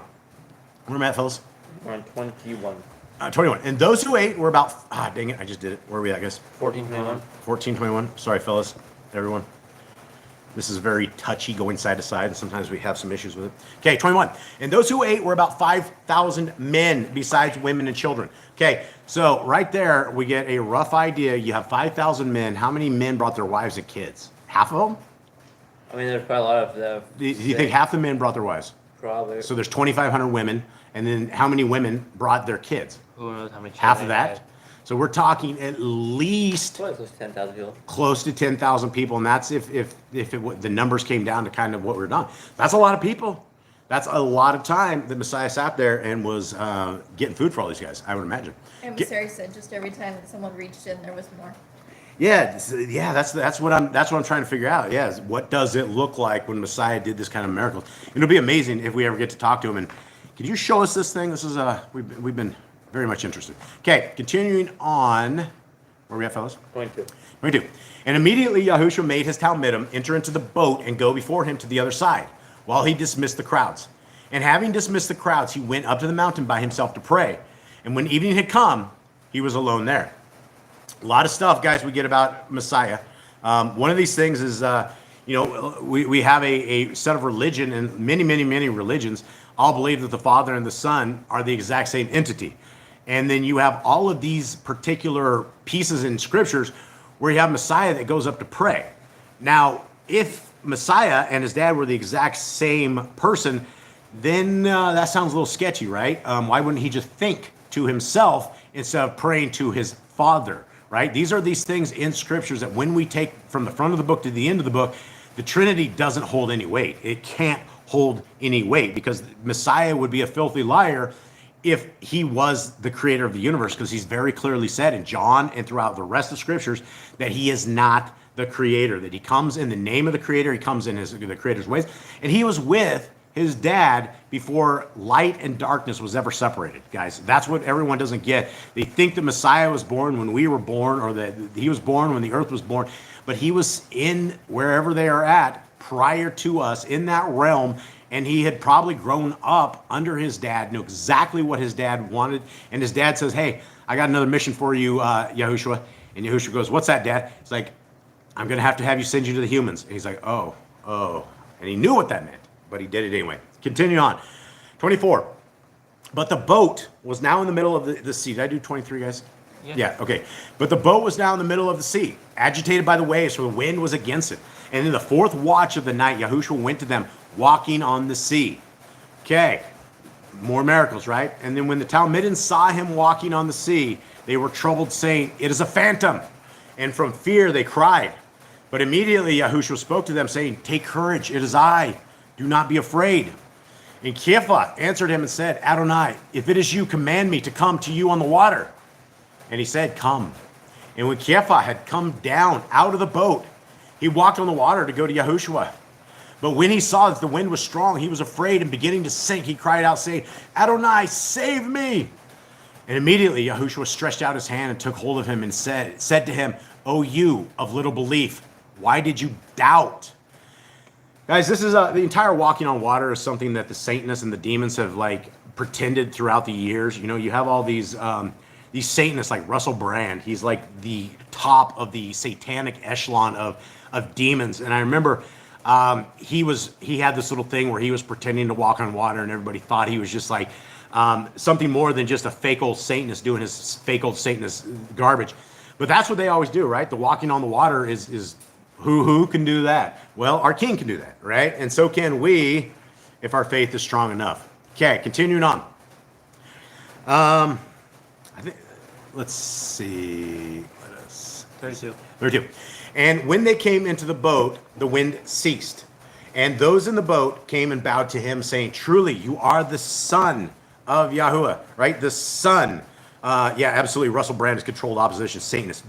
Where am I at, fellas?
We're on 21.
21. And those who ate were about, dang it, I just did it. Where are we at, guys?
14:21.
14:21. Sorry, fellas, everyone. This is very touchy, going side to side, and sometimes we have some issues with it. Okay, 21. And those who ate were about 5,000 men, besides women and children. Okay, so right there, we get a rough idea. You have 5,000 men. How many men brought their wives and kids? Half of them?
I mean, there's probably a lot of them.
Do you think half the men brought their wives?
Probably.
So there's 2,500 women, and then how many women brought their kids?
Who knows how many
Half
children
of
they
that.
had.
So we're talking at least
Probably close to 10,000 people.
close to 10,000 people, and that's if the numbers came down to kind of what we're done. That's a lot of people. That's a lot of time that Messiah sat there and was getting food for all these guys, I would imagine.
Emissary said just every time that someone reached in, there was more.
Yeah, that's what I'm trying to figure out. Yeah, is what does it look like when Messiah did this kind of miracles? It'll be amazing if we ever get to talk to him. And could you show us this thing? This is we've been very much interested. Okay, continuing on. Where are we at, fellas?
22.
22. And immediately Yahushua made his talmidim enter into the boat and go before him to the other side, while he dismissed the crowds. And having dismissed the crowds, he went up to the mountain by himself to pray. And when evening had come, he was alone there. A lot of stuff, guys, we get about Messiah. One of these things is, we have a set of religion, and many religions all believe that the Father and the Son are the exact same entity. And then you have all of these particular pieces in scriptures where you have Messiah that goes up to pray. Now, if Messiah and his dad were the exact same person, then that sounds a little sketchy, right? Why wouldn't he just think to himself instead of praying to his Father, right? These are these things in scriptures that when we take from the front of the book to the end of the book, the Trinity doesn't hold any weight. It can't hold any weight, because Messiah would be a filthy liar if he was the creator of the universe, because he's very clearly said in John and throughout the rest of scriptures that he is not the creator, that he comes in the name of the creator, he comes in the creator's ways, and he was with his dad before light and darkness was ever separated, guys. That's what everyone doesn't get. They think the Messiah was born when we were born, or that he was born when the earth was born, but he was in wherever they are at prior to us in that realm, and he had probably grown up under his dad, knew exactly what his dad wanted, and his dad says, hey, I got another mission for you, Yahushua. And Yahushua goes, what's that, Dad? He's like, I'm going to have you send you to the humans. And he's like, oh. And he knew what that meant, but he did it anyway. Continue on. 24. But the boat was now in the middle of the sea. Did I do 23, guys? Yeah, okay. But the boat was now in the middle of the sea, agitated by the waves, for the wind was against it. And in the fourth watch of the night, Yahushua went to them, walking on the sea. Okay, more miracles, right? And then when the Talmudians saw him walking on the sea, they were troubled, saying, it is a phantom. And from fear they cried. But immediately Yahushua spoke to them, saying, take courage, it is I. Do not be afraid. And Kepha answered him and said, Adonai, if it is you, command me to come to you on the water. And he said, come. And when Kepha had come down out of the boat, he walked on the water to go to Yahushua. But when he saw that the wind was strong, he was afraid, and beginning to sink, he cried out, saying, Adonai, save me. And immediately Yahushua stretched out his hand and took hold of him and said to him, O you of little belief, why did you doubt? Guys, this is the entire walking on water is something that the Satanists and the demons have like pretended throughout the years. You know, you have all these Satanists like Russell Brand. He's like the top of the satanic echelon of demons. And I remember he had this little thing where he was pretending to walk on water, and everybody thought he was just like something more than just a fake old Satanist doing his fake old Satanist garbage. But that's what they always do, right? The walking on the water is who can do that? Well, our King can do that, right? And so can we if our faith is strong enough. Okay, continuing on. I think, let's see. 32. And when they came into the boat, the wind ceased. And those in the boat came and bowed to him, saying, truly, you are the Son of Yahuwah, right? The Son. Yeah, absolutely. Russell Brand is controlled opposition, Satanist,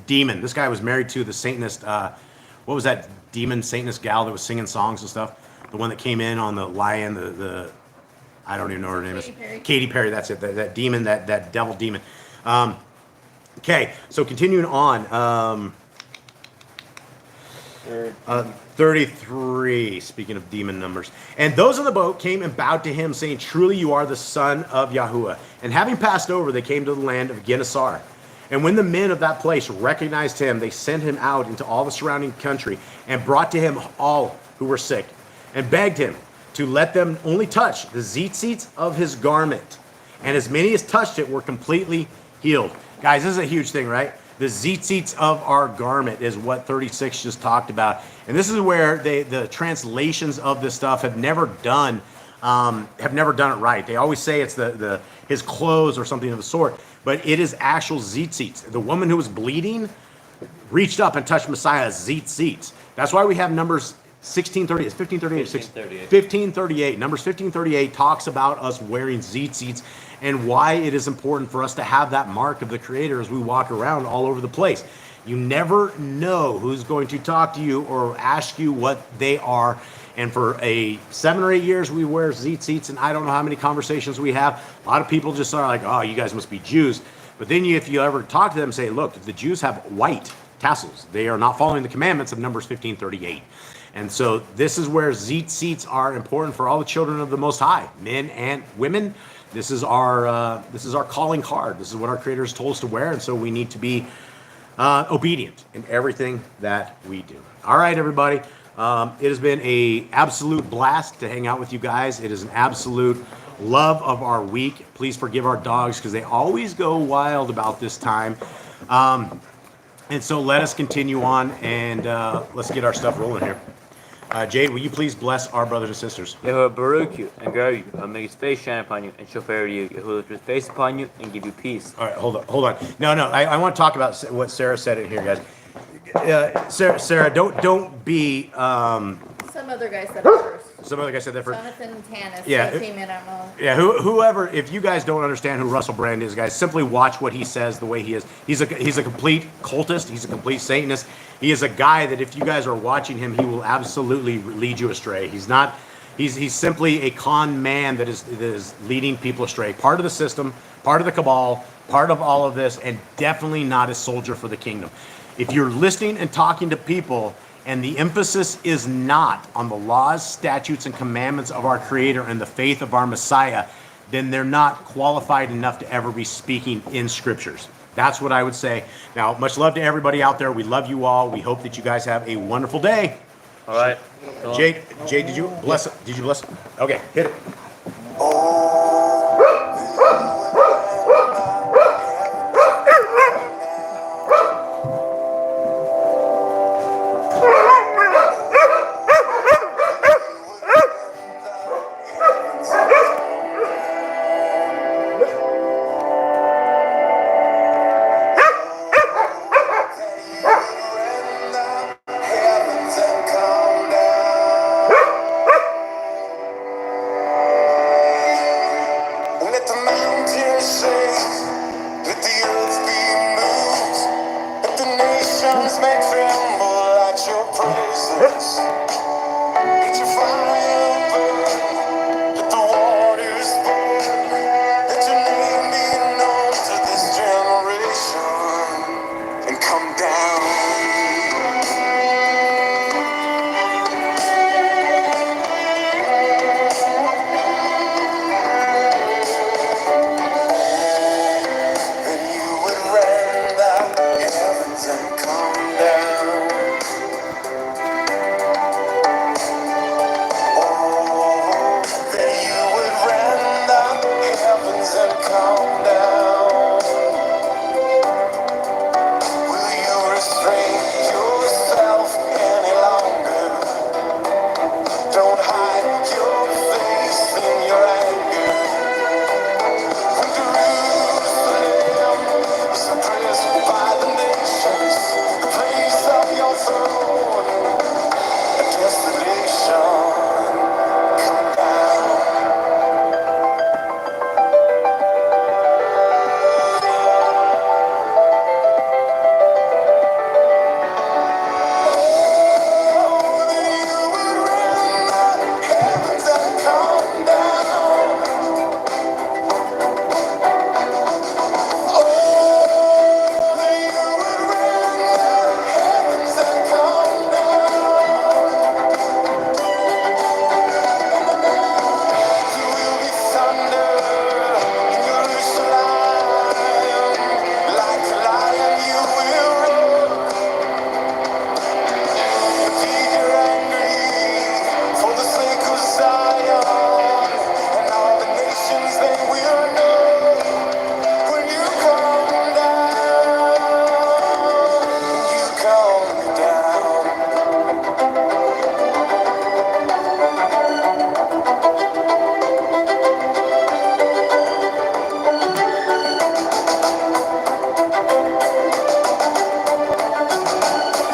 demon. This guy was married to the Satanist, what was that demon Satanist gal that was singing songs and stuff? The one that came in on the lion, the I don't even know what her name is. Katy Perry, that's it. That demon, that devil demon. Okay, so continuing on. 33, speaking of demon numbers. And those in the boat came and bowed to him, saying, truly you are the Son of Yahuwah. And having passed over, they came to the land of Gennesar. And when the men of that place recognized him, they sent him out into all the surrounding country and brought to him all who were sick and begged him to let them only touch the tzitzits of his garment. And as many as touched it were completely healed. Guys, this is a huge thing, right? The tzitzits of our garment is what 36 just talked about. And this is where the translations of this stuff have never done it right. They always say it's his clothes or something of the sort, but it is actual tzitzits. The woman who was bleeding reached up and touched Messiah's tzitzits. That's why we have Numbers 1638. It's 1538. 1538. Numbers 1538 talks about us wearing tzitzits and why it is important for us to have that mark of the Creator as we walk around all over the place. You never know who's going to talk to you or ask you what they are. And for 7 or 8 years, we wear tzitzits, and I don't know how many conversations we have. A lot of people just are like, oh, you guys must be Jews. But then if you ever talk to them, say, look, the Jews have white tassels. They are not following the commandments of Numbers 1538. And so this is where tzitzits are important for all the children of the Most High, men and women. This is our calling card. This is what our Creator has told us to wear, and so we need to be obedient in everything that we do. All right, everybody. It has been an absolute blast to hang out with you guys. It is an absolute love of our week. Please forgive our dogs because they always go wild about this time. And so let us continue on and let's get our stuff rolling here. Jade, will you please bless our brothers and sisters?
Yahuwah baruch you and guard you, make his face shine upon you and show favor to you. Yahuwah lift his face upon you and give you peace.
All right, hold on. No, I want to talk about what Sarah said in here, guys. Sarah, don't be.
Some other guy said it first.
Some other guy said that first.
Jonathan Tannis.
Yeah.
They came in, I don't know.
Yeah, whoever, if you guys don't understand who Russell Brand is, guys, simply watch what he says the way he is. He's a complete cultist. He's a complete Satanist. He is a guy that if you guys are watching him, he will absolutely lead you astray. He's simply a con man that is leading people astray. Part of the system, part of the cabal, part of all of this, and definitely not a soldier for the kingdom. If you're listening and talking to people and the emphasis is not on the laws, statutes, and commandments of our Creator and the faith of our Messiah, then they're not qualified enough to ever be speaking in Scriptures. That's what I would say. Now, much love to everybody out there. We love you all. We hope that you guys have a wonderful day.
All right.
Jade, did you bless it? Did you bless it? Okay, hit it.
Let the mountains shake, let the earth be moved, let the nations may tremble at your presence. Let your fire burn, let the waters burn, let your name be known to this generation, and come down. Then you would rend the heavens and come down. Oh, then you would rend the heavens and come down. Will you restrain yourself any longer? Don't hide your face in your anger. When Jerusalem is oppressed by the nations, the place of your throne, a desolation, come down. Oh, that you would rend the heavens and come down. Oh, that you would rend the heavens and come down. There will be thunder in Jerusalem. Like a lion you will roar. You're angry for the sake of Zion, and all the nations they will know when you come down. When you come down.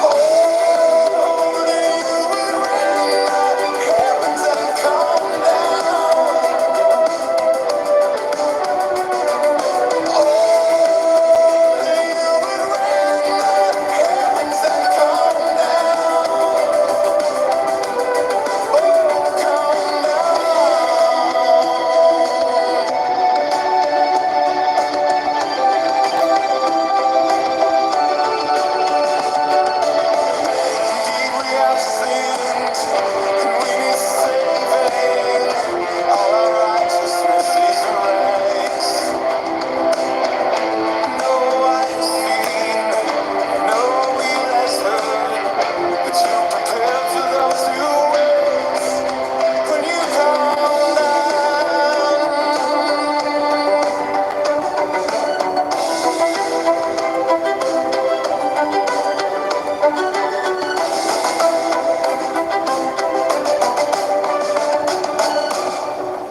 Oh, that you would rend the heavens and come down. Oh, that you would rend the heavens and come down. Oh, come Indeed, we have sinned, and we need saving. All our righteousness is erased. No eye has seen, no ear has heard, but you prepare for those who wait when you come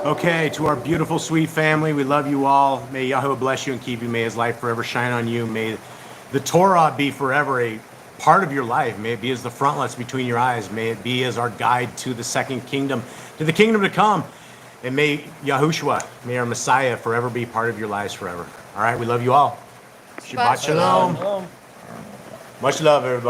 Okay, to our beautiful, sweet family, we love you all. May Yahweh bless you and keep you. May his light forever shine on you. May the Torah be forever a part of your life. May it be as the frontlets between your eyes. May it be as our guide to the second kingdom, to the kingdom to come. And may Yahushua, may our Messiah forever be part of your lives forever. All right, we love you all. Shabbat
Shabbat
shalom.
shalom.
Much love, everybody.